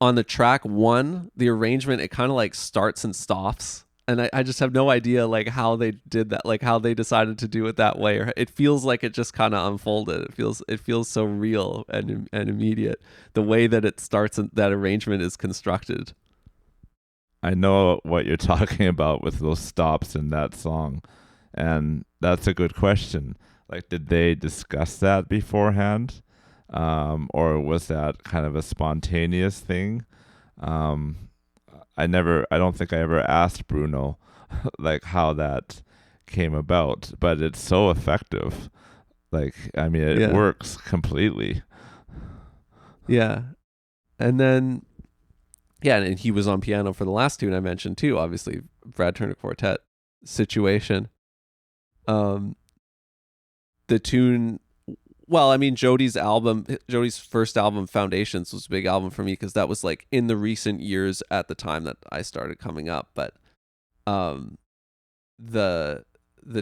on the track one, the arrangement it kind of like starts and stops, and I just have no idea like how they did that, like how they decided to do it that way. Or it feels like it just kind of unfolded. It feels so real and immediate the way that it starts and that arrangement is constructed. I know what you're talking about with those stops in that song. And that's a good question. Like, did they discuss that beforehand? Or was that kind of a spontaneous thing? I don't think I ever asked Bruno like how that came about, but it's so effective. Like, I mean, it works completely. Yeah. And then, yeah, and he was on piano for the last tune I mentioned too, obviously, Brad Turner Quartet situation. The tune, well, I mean, Jody's first album, Foundations, was a big album for me because that was like in the recent years at the time that I started coming up. But the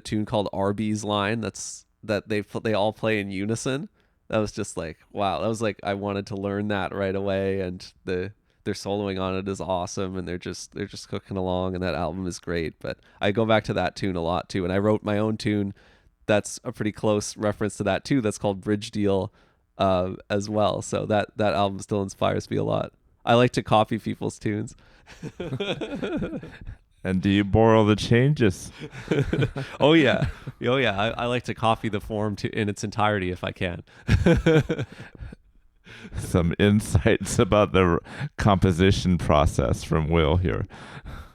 tune called Arby's Line, that they all play in unison. That was just like, wow. That was like, I wanted to learn that right away. And their soloing on it is awesome, and they're just cooking along, and that album is great. But I go back to that tune a lot too, and I wrote my own tune that's a pretty close reference to that too. That's called Bridge Deal, as well. So that album still inspires me a lot. I like to copy people's tunes. And do you borrow the changes? Oh yeah. I like to copy the form in its entirety if I can. Some insights about the composition process from Will here.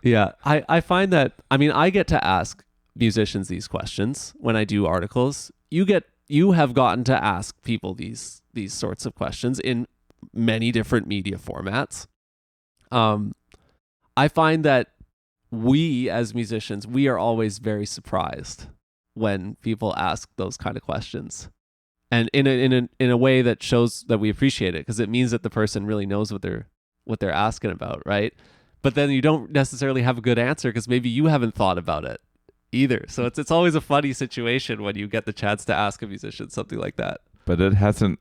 Yeah, I find that, I mean, I get to ask musicians these questions when I do articles. You have gotten to ask people these sorts of questions in many different media formats. I find that we as musicians, we are always very surprised when people ask those kind of questions. And in a way that shows that we appreciate it, because it means that the person really knows what they're asking about, right? But then you don't necessarily have a good answer because maybe you haven't thought about it either. So it's always a funny situation when you get the chance to ask a musician something like that. But it hasn't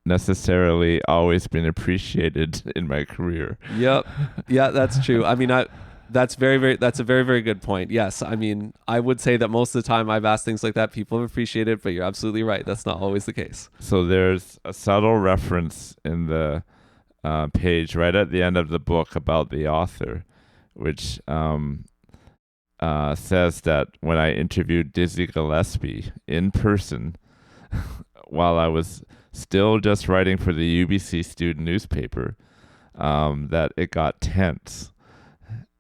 necessarily always been appreciated in my career. Yep. Yeah, that's true. I mean, that's a very, very good point. Yes. I mean, I would say that most of the time I've asked things like that, people have appreciated it, but you're absolutely right. That's not always the case. So there's a subtle reference in the page right at the end of the book about the author, which says that when I interviewed Dizzy Gillespie in person while I was still just writing for the UBC student newspaper, that it got tense.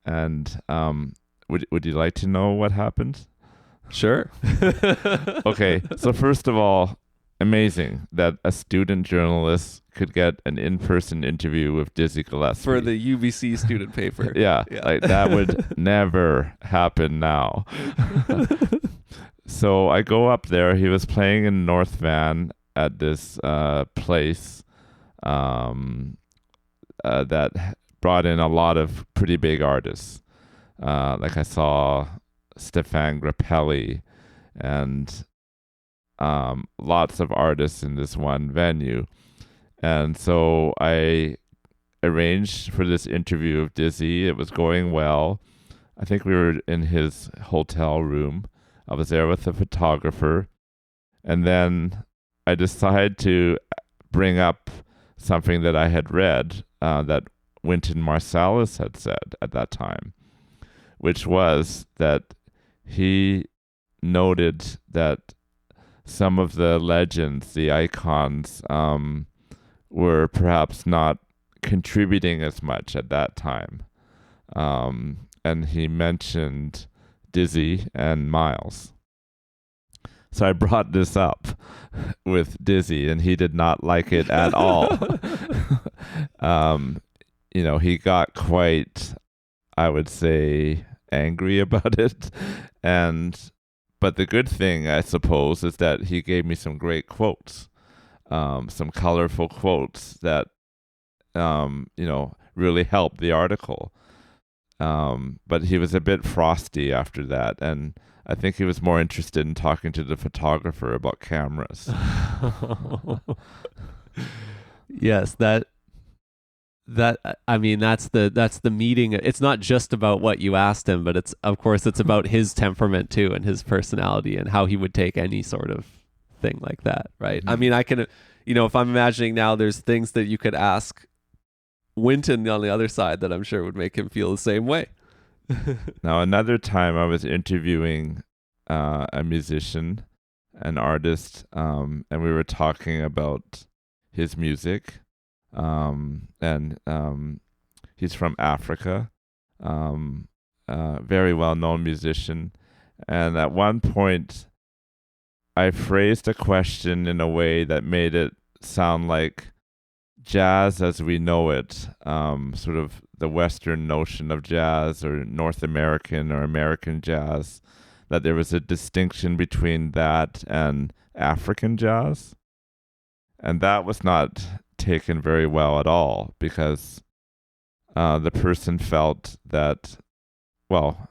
And would you like to know what happened? Sure. Okay, so first of all, amazing that a student journalist could get an in-person interview with Dizzy Gillespie. For the UBC student paper. Yeah, like that would never happen now. So I go up there. He was playing in North Van at this place that brought in a lot of pretty big artists. Like I saw Stefan Grappelli and lots of artists in this one venue. And so I arranged for this interview of Dizzy. It was going well. I think we were in his hotel room. I was there with the photographer. And then I decided to bring up something that I had read that Wynton Marsalis had said at that time, which was that he noted that some of the legends, the icons, were perhaps not contributing as much at that time. And he mentioned Dizzy and Miles. So I brought this up with Dizzy, and he did not like it at all. He got quite, I would say, angry about it. But the good thing, I suppose, is that he gave me some great quotes, some colorful quotes that, really helped the article. But he was a bit frosty after that, and I think he was more interested in talking to the photographer about cameras. Yes, that's the meeting. It's not just about what you asked him, but it's about his temperament too, and his personality, and how he would take any sort of thing like that, right? Mm-hmm. I mean, I can, if I'm imagining now, there's things that you could ask Winton on the other side that I'm sure would make him feel the same way. Now, another time I was interviewing a musician, an artist, and we were talking about his music. And he's from Africa, very well-known musician. And at one point, I phrased a question in a way that made it sound like jazz as we know it, sort of the Western notion of jazz, or North American or American jazz, that there was a distinction between that and African jazz. And that was not taken very well at all, because the person felt that, well,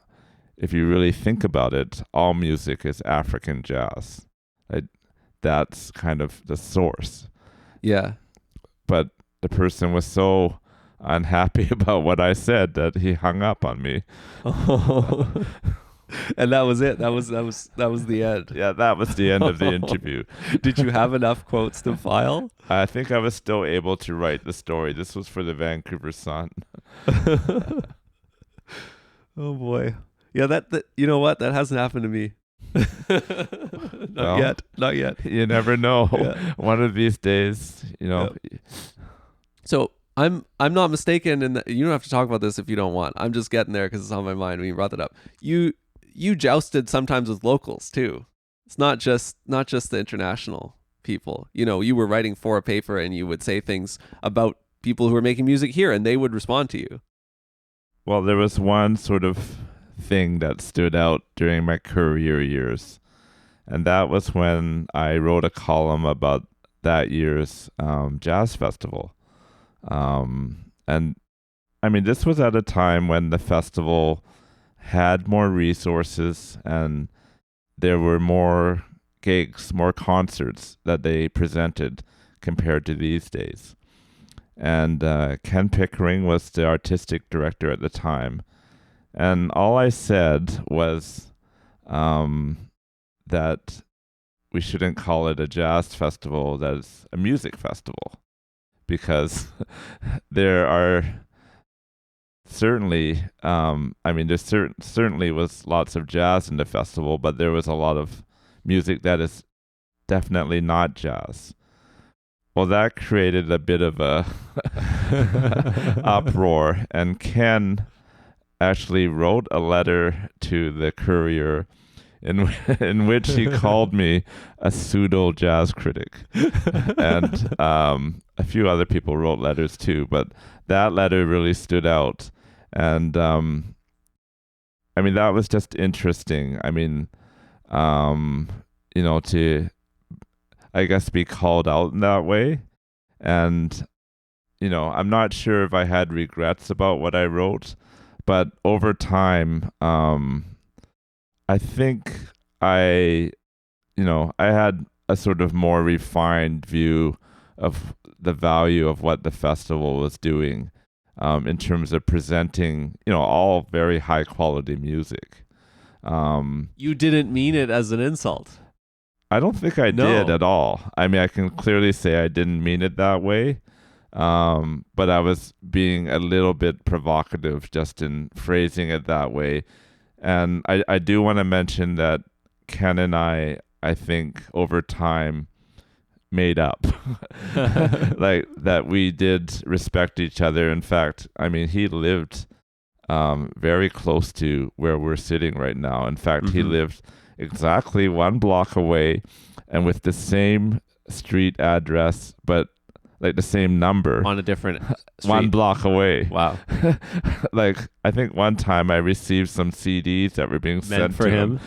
if you really think about it, all music is African jazz. That's kind of the source. Yeah. But the person was so unhappy about what I said that he hung up on me. And that was it. That was the end. Yeah, that was the end of the interview. Did you have enough quotes to file? I think I was still able to write the story. This was for the Vancouver Sun. Oh boy. Yeah, that you know what? That hasn't happened to me. Not yet. You never know. Yeah. One of these days, Yeah. So I'm not mistaken, and you don't have to talk about this if you don't want. I'm just getting there because it's on my mind when you brought that up. You jousted sometimes with locals too. It's not just the international people. You were writing for a paper, and you would say things about people who were making music here, and they would respond to you. Well, there was one sort of thing that stood out during my career years, and that was when I wrote a column about that year's jazz festival. And I mean, this was at a time when the festival had more resources, and there were more gigs, more concerts that they presented compared to these days. And Ken Pickering was the artistic director at the time. And all I said was that we shouldn't call it a jazz festival, that it's a music festival. Because there are certainly, there certainly was lots of jazz in the festival, but there was a lot of music that is definitely not jazz. Well, that created a bit of a uproar, and Ken actually wrote a letter to the Courier in which he called me a pseudo jazz critic. And a few other people wrote letters too, but that letter really stood out. And that was just interesting. To, I guess, be called out in that way. And I'm not sure if I had regrets about what I wrote, but over time, I think I had a sort of more refined view of the value of what the festival was doing, in terms of presenting, all very high quality music. You didn't mean it as an insult. I don't think I did at all. I can clearly say I didn't mean it that way. But I was being a little bit provocative just in phrasing it that way. And I do want to mention that Ken and I think over time made up. Like that we did respect each other. In fact, I mean, he lived very close to where we're sitting right now. In fact, he lived exactly 1 block away and with the same street address, but like the same number on a different street. 1 block away. Wow. Like, I think one time I received some CDs that were being sent for to him.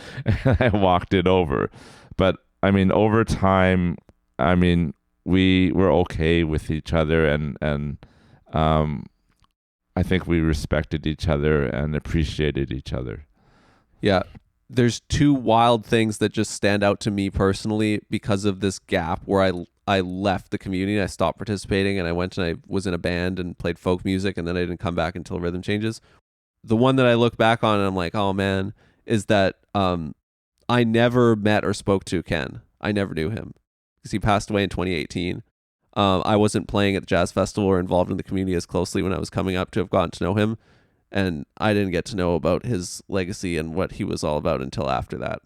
and I walked it over. But I mean, over time, I mean, we were okay with each other, and I think we respected each other and appreciated each other. Yeah. There's 2 wild things that just stand out to me personally because of this gap where I left the community. I stopped participating and I went and I was in a band and played folk music, and then I didn't come back until Rhythm Changes. The one that I look back on and I'm like, oh man, is that I never met or spoke to Ken. I never knew him because he passed away in 2018. I wasn't playing at the Jazz Festival or involved in the community as closely when I was coming up to have gotten to know him. And I didn't get to know about his legacy and what he was all about until after that.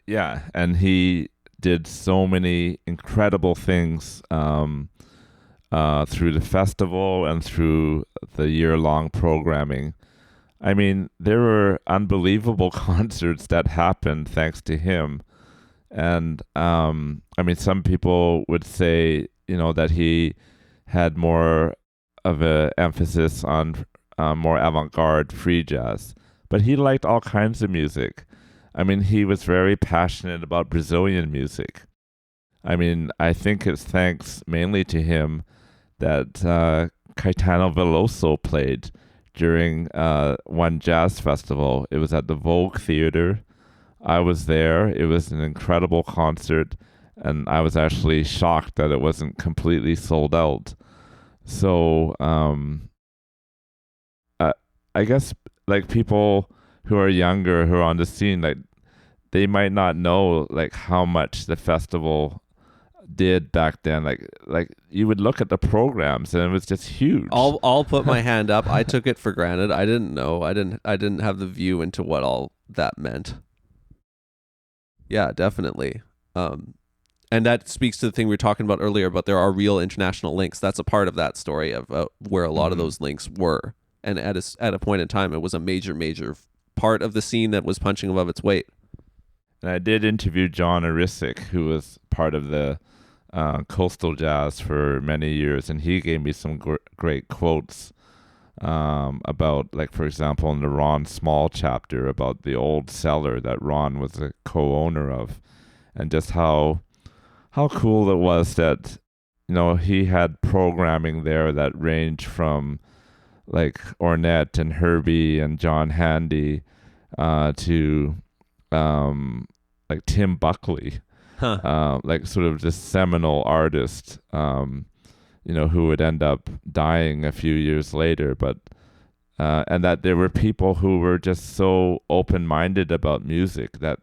Yeah, and he did so many incredible things through the festival and through the year-long programming. I mean, there were unbelievable concerts that happened thanks to him. And I mean, some people would say, that he had more of an emphasis on more avant-garde free jazz, but he liked all kinds of music. I mean, he was very passionate about Brazilian music. I mean, I think it's thanks mainly to him that Caetano Veloso played during one jazz festival. It was at the Vogue Theater. I was there. It was an incredible concert, and I was actually shocked that it wasn't completely sold out. So I guess like people who are younger, who are on the scene, like they might not know like how much the festival did back then. Like you would look at the programs and it was just huge. I'll put my hand up. I took it for granted. I didn't know. I didn't have the view into what all that meant. Yeah, definitely. And that speaks to the thing we were talking about earlier, but there are real international links. That's a part of that story of where a lot of those links were. And at a point in time, it was a major part of the scene that was punching above its weight. And I did interview John Arisic, who was part of the Coastal Jazz for many years, and he gave me some great quotes about, like, for example, in the Ron Small chapter, about the old cellar that Ron was a co-owner of, and just how cool it was that, he had programming there that ranged from like Ornette and Herbie and John Handy to like Tim Buckley, like sort of this seminal artist, who would end up dying a few years later, but and that there were people who were just so open-minded about music that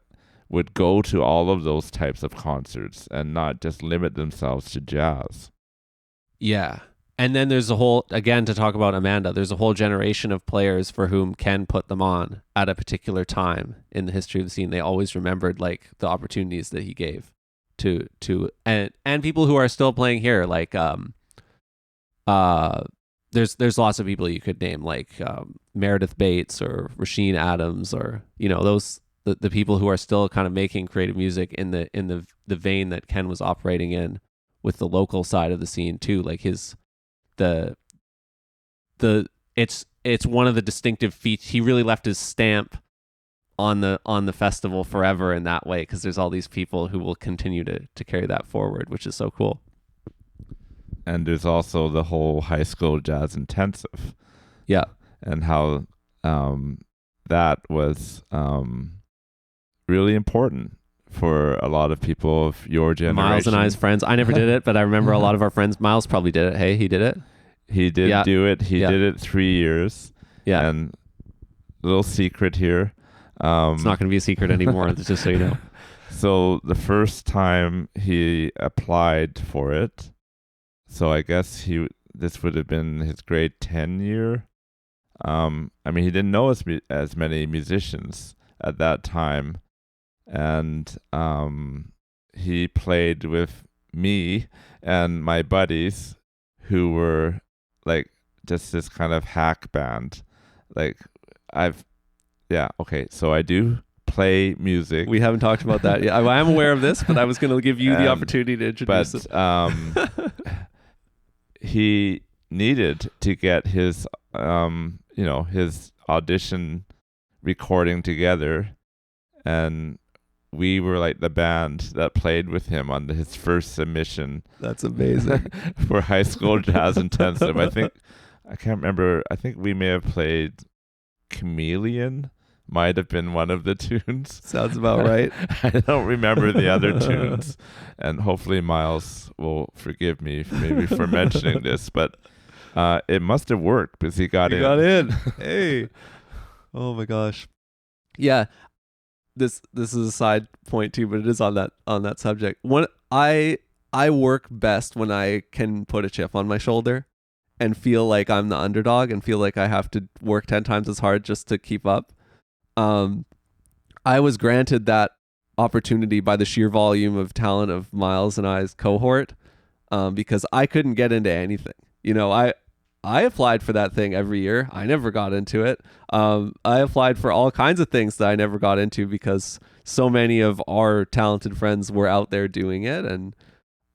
would go to all of those types of concerts and not just limit themselves to jazz. Yeah. And then there's a whole, again, to talk about Amanda, there's a whole generation of players for whom Ken put them on at a particular time in the history of the scene. They always remembered like the opportunities that he gave to and people who are still playing here, like there's lots of people you could name, like Meredith Bates or Rasheen Adams, or those the people who are still kind of making creative music in the vein that Ken was operating in with the local side of the scene too. Like it's one of the distinctive feats. He really left his stamp on the festival forever in that way, because there's all these people who will continue to carry that forward, which is so cool. And there's also the whole high school jazz intensive. Yeah. And how that was really important for a lot of people of your generation. Miles and I's friends. I never did it, but I remember a lot of our friends. Miles probably did it. Hey, he did it. He did do it. He did it 3 years. Yeah. And a little secret here. It's not going to be a secret anymore, just so you know. So the first time he applied for it, so I guess this would have been his grade 10 year. I mean, he didn't know as many musicians at that time. And he played with me and my buddies who were like just this kind of hack band. Like so I do play music. We haven't talked about that yet. I am aware of this, but I was going to give you the opportunity to introduce it. He needed to get his his audition recording together, and we were like the band that played with him on his first submission. That's amazing. For high school jazz intensive. I can't remember. I think we may have played Chameleon. Might have been one of the tunes. Sounds about right. I don't remember the other tunes, and hopefully Miles will forgive me maybe for mentioning this, but it must have worked because he got in. Hey. Oh my gosh. Yeah. This is a side point too, but it is on that subject. I work best when I can put a chip on my shoulder and feel like I'm the underdog and feel like I have to work 10 times as hard just to keep up. I was granted that opportunity by the sheer volume of talent of Miles and I's cohort, because I couldn't get into anything. I applied for that thing every year. I never got into it. I applied for all kinds of things that I never got into because so many of our talented friends were out there doing it. And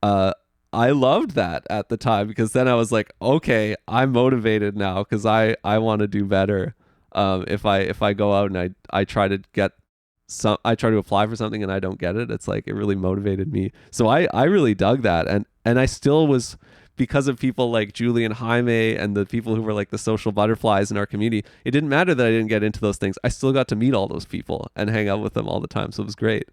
I loved that at the time because then I was like, okay, I'm motivated now because I want to do better. If I go out and I try to apply for something and I don't get it, it's like it really motivated me. So I really dug that. And I still was, because of people like Julie and Jaime and the people who were like the social butterflies in our community, it didn't matter that I didn't get into those things. I still got to meet all those people and hang out with them all the time. So it was great.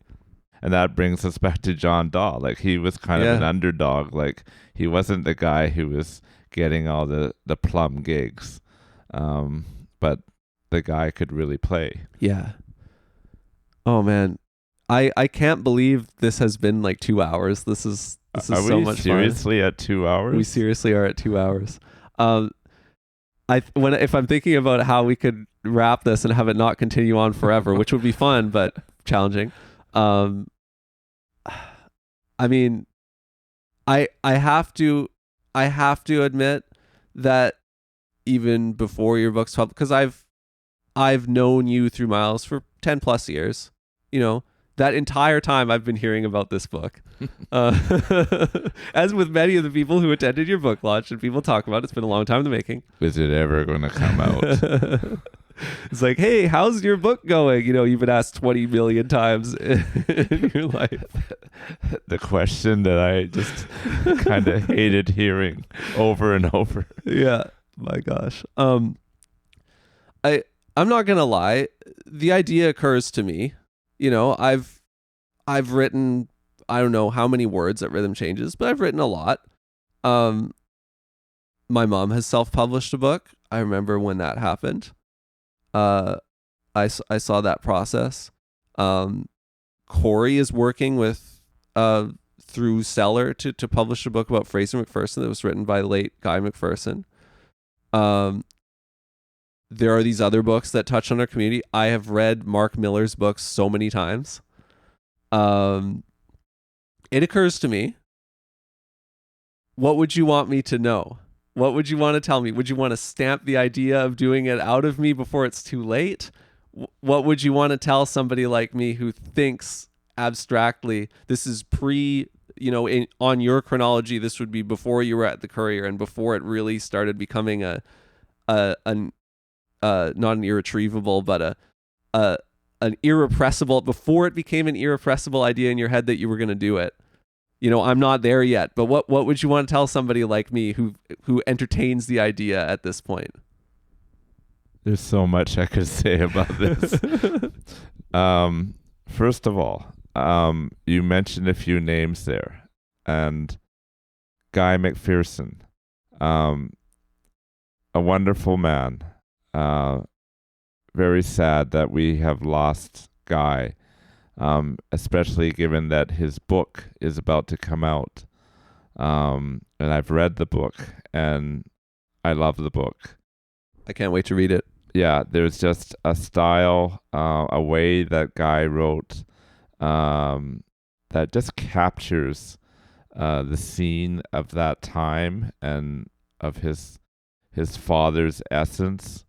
And that brings us back to John Dahl. Like he was kind of an underdog. Like he wasn't the guy who was getting all the plum gigs. But the guy could really play. Yeah. Oh man. I can't believe this has been like 2 hours. This is so much fun. Are we seriously at 2 hours? We seriously are at 2 hours. If I'm thinking about how we could wrap this and have it not continue on forever, which would be fun but challenging. I mean, I have to admit that even before your book's published, because I've known you through Miles for 10 plus years, that entire time I've been hearing about this book. As with many of the people who attended your book launch and people talk about it, it's been a long time in the making. Is it ever going to come out? It's like, hey, how's your book going? You've been asked 20 million times in your life. The question that I just kind of hated hearing over and over. Yeah, my gosh. I'm not gonna lie. The idea occurs to me. I've written, I don't know how many words at Rhythm Changes, but I've written a lot. My mom has self-published a book. I remember when that happened. I saw that process. Corey is working with through Seller to publish a book about Fraser McPherson that was written by the late Guy McPherson. There are these other books that touch on our community. I have read Mark Miller's books so many times. It occurs to me, what would you want me to know? What would you want to tell me? Would you want to stamp the idea of doing it out of me before it's too late? What would you want to tell somebody like me who thinks abstractly, this is on your chronology, this would be before you were at the Courier and before it really started becoming not an irretrievable, but an irrepressible, before it became an irrepressible idea in your head that you were going to do it. I'm not there yet, but what would you want to tell somebody like me who entertains the idea at this point? There's so much I could say about this. First of all, you mentioned a few names there, and Guy McPherson, a wonderful man. Very sad that we have lost Guy, especially given that his book is about to come out. And I've read the book, and I love the book. I can't wait to read it. Yeah, there's just a style, a way that Guy wrote, that just captures the scene of that time and of his father's essence.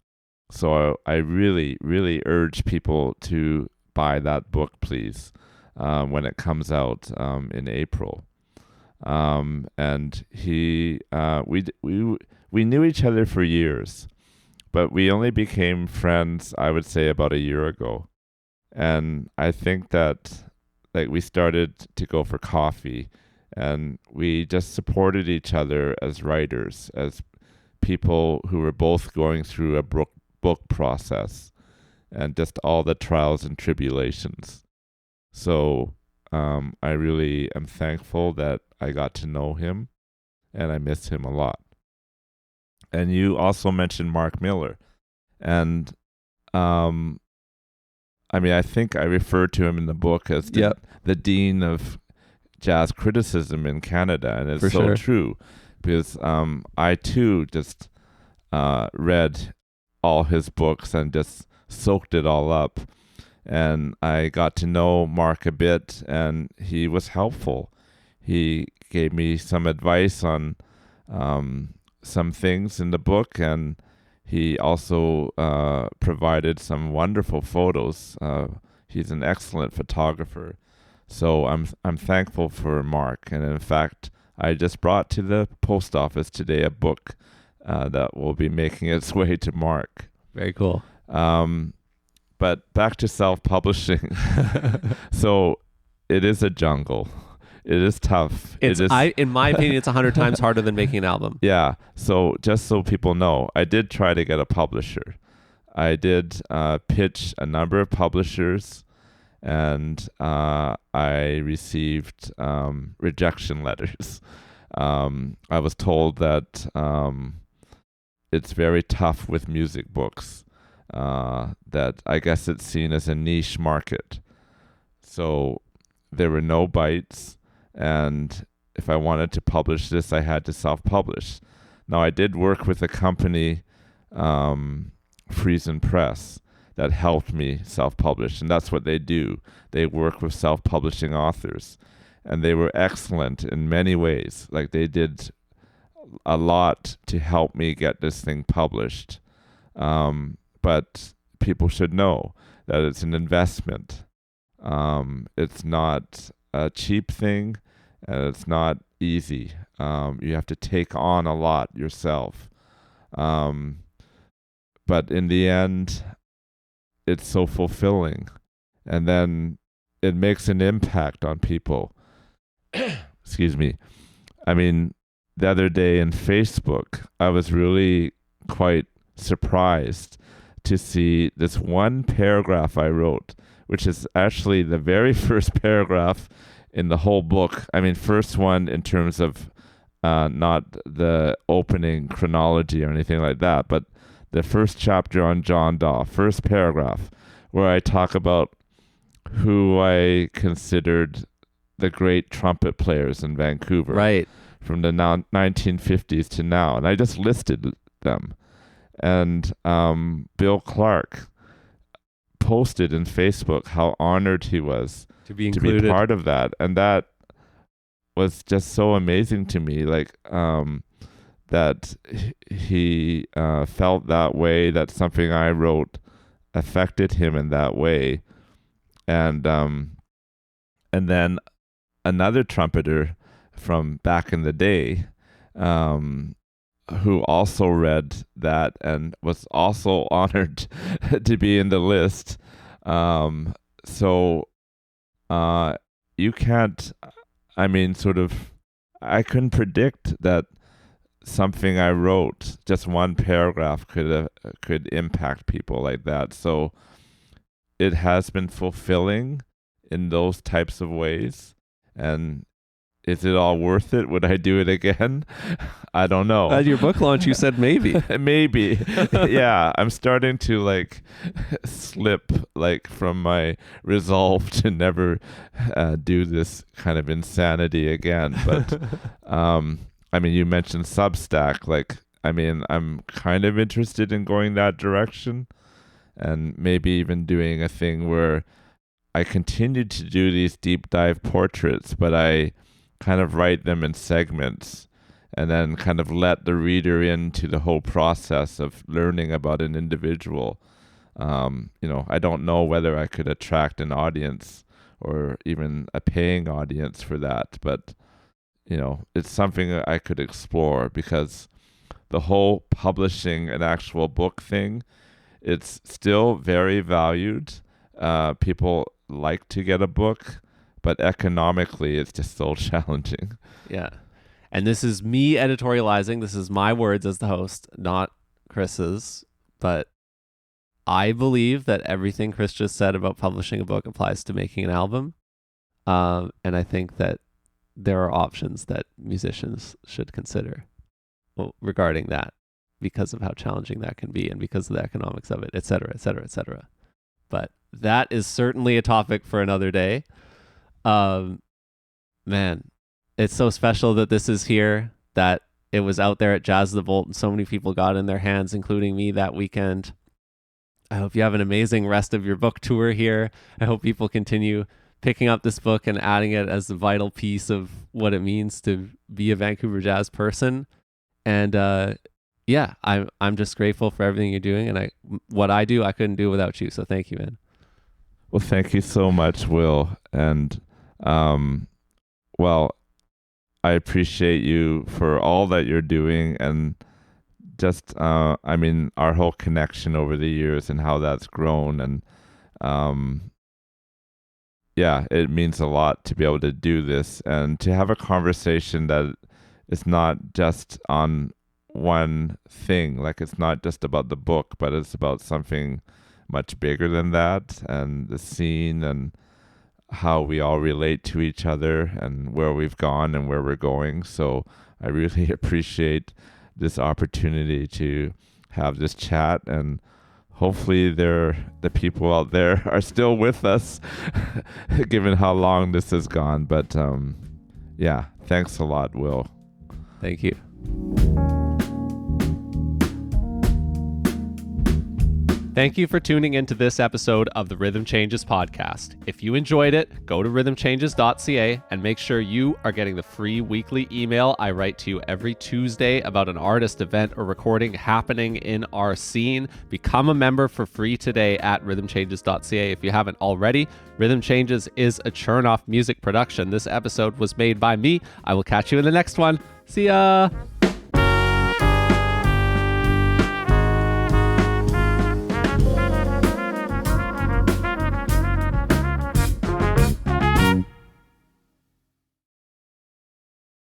So I really, really urge people to buy that book, please, when it comes out in April. And we knew each other for years, but we only became friends, I would say, about a year ago. And I think that like we started to go for coffee, and we just supported each other as writers, as people who were both going through a book process and just all the trials and tribulations. So I really am thankful that I got to know him, and I miss him a lot. And you also mentioned Mark Miller. And I mean, I think I referred to him in the book as the dean of jazz criticism in Canada, and it's so true, because I too just read all his books and just soaked it all up, and I got to know Mark a bit, and he was helpful. He gave me some advice on some things in the book, and he also provided some wonderful photos. He's an excellent photographer. So I'm thankful for Mark. And in fact, I just brought to the post office today a book that will be making its way to Mark. Very cool. But back to self-publishing. So it is a jungle. It is tough. In my opinion, it's 100 times harder than making an album. Yeah. So just so people know, I did try to get a publisher. I did pitch a number of publishers, and I received rejection letters. I was told that it's very tough with music books, that I guess it's seen as a niche market. So there were no bites. And if I wanted to publish this, I had to self-publish. Now, I did work with a company, Friesen Press, that helped me self-publish. And that's what they do. They work with self-publishing authors. And they were excellent in many ways. Like, they did a lot to help me get this thing published. But people should know that it's an investment. It's not a cheap thing, and it's not easy. You have to take on a lot yourself. But in the end, it's so fulfilling. And then it makes an impact on people. Excuse me. I mean, the other day in Facebook, I was really quite surprised to see this one paragraph I wrote, which is actually the very first paragraph in the whole book. I mean, first one in terms of not the opening chronology or anything like that, but the first chapter on John Daw, first paragraph, where I talk about who I considered the great trumpet players in Vancouver. Right. From the 1950s to now. And I just listed them. And Bill Clark posted in Facebook how honored he was to be included, to be part of that. And that was just so amazing to me. Like, that he felt that way, that something I wrote affected him in that way. And then another trumpeter from back in the day, who also read that and was also honored to be in the list. So you can't, I mean, I couldn't predict that something I wrote, just one paragraph, could impact people like that. So it has been fulfilling in those types of ways. And is it all worth it? Would I do it again? I don't know. At your book launch, you said maybe. Maybe. Yeah, I'm starting to slip from my resolve to never do this kind of insanity again. But I mean, you mentioned Substack. I'm kind of interested in going that direction, and maybe even doing a thing where I continued to do these deep dive portraits, but I kind of write them in segments and then kind of let the reader into the whole process of learning about an individual. I don't know whether I could attract an audience or even a paying audience for that, but it's something that I could explore, because the whole publishing an actual book thing, it's still very valued. People like to get a book, but economically it's just so challenging. Yeah. And this is me editorializing. This is my words as the host, not Chris's. But I believe that everything Chris just said about publishing a book applies to making an album. And I think that there are options that musicians should consider regarding that, because of how challenging that can be and because of the economics of it, et cetera, et cetera, et cetera. But that is certainly a topic for another day. Man, it's so special that this is here, that it was out there at Jazz the Vault and so many people got in their hands, including me, that weekend. I hope you have an amazing rest of your book tour here. I hope people continue picking up this book and adding it as a vital piece of what it means to be a Vancouver jazz person. And I'm just grateful for everything you're doing. And what I do, I couldn't do without you. So thank you, man. Well, thank you so much, Will. And I appreciate you for all that you're doing, and just our whole connection over the years and how that's grown. And it means a lot to be able to do this and to have a conversation that is not just on one thing. Like, it's not just about the book, but it's about something much bigger than that, and the scene and how we all relate to each other and where we've gone and where we're going. So I really appreciate this opportunity to have this chat, and hopefully the people out there are still with us given how long this has gone. But thanks a lot, Will. Thank you. Thank you for tuning into this episode of the Rhythm Changes podcast. If you enjoyed it, go to rhythmchanges.ca and make sure you are getting the free weekly email I write to you every Tuesday about an artist, event, or recording happening in our scene. Become a member for free today at rhythmchanges.ca if you haven't already. Rhythm Changes is a Churn Off music production. This episode was made by me. I will catch you in the next one. See ya!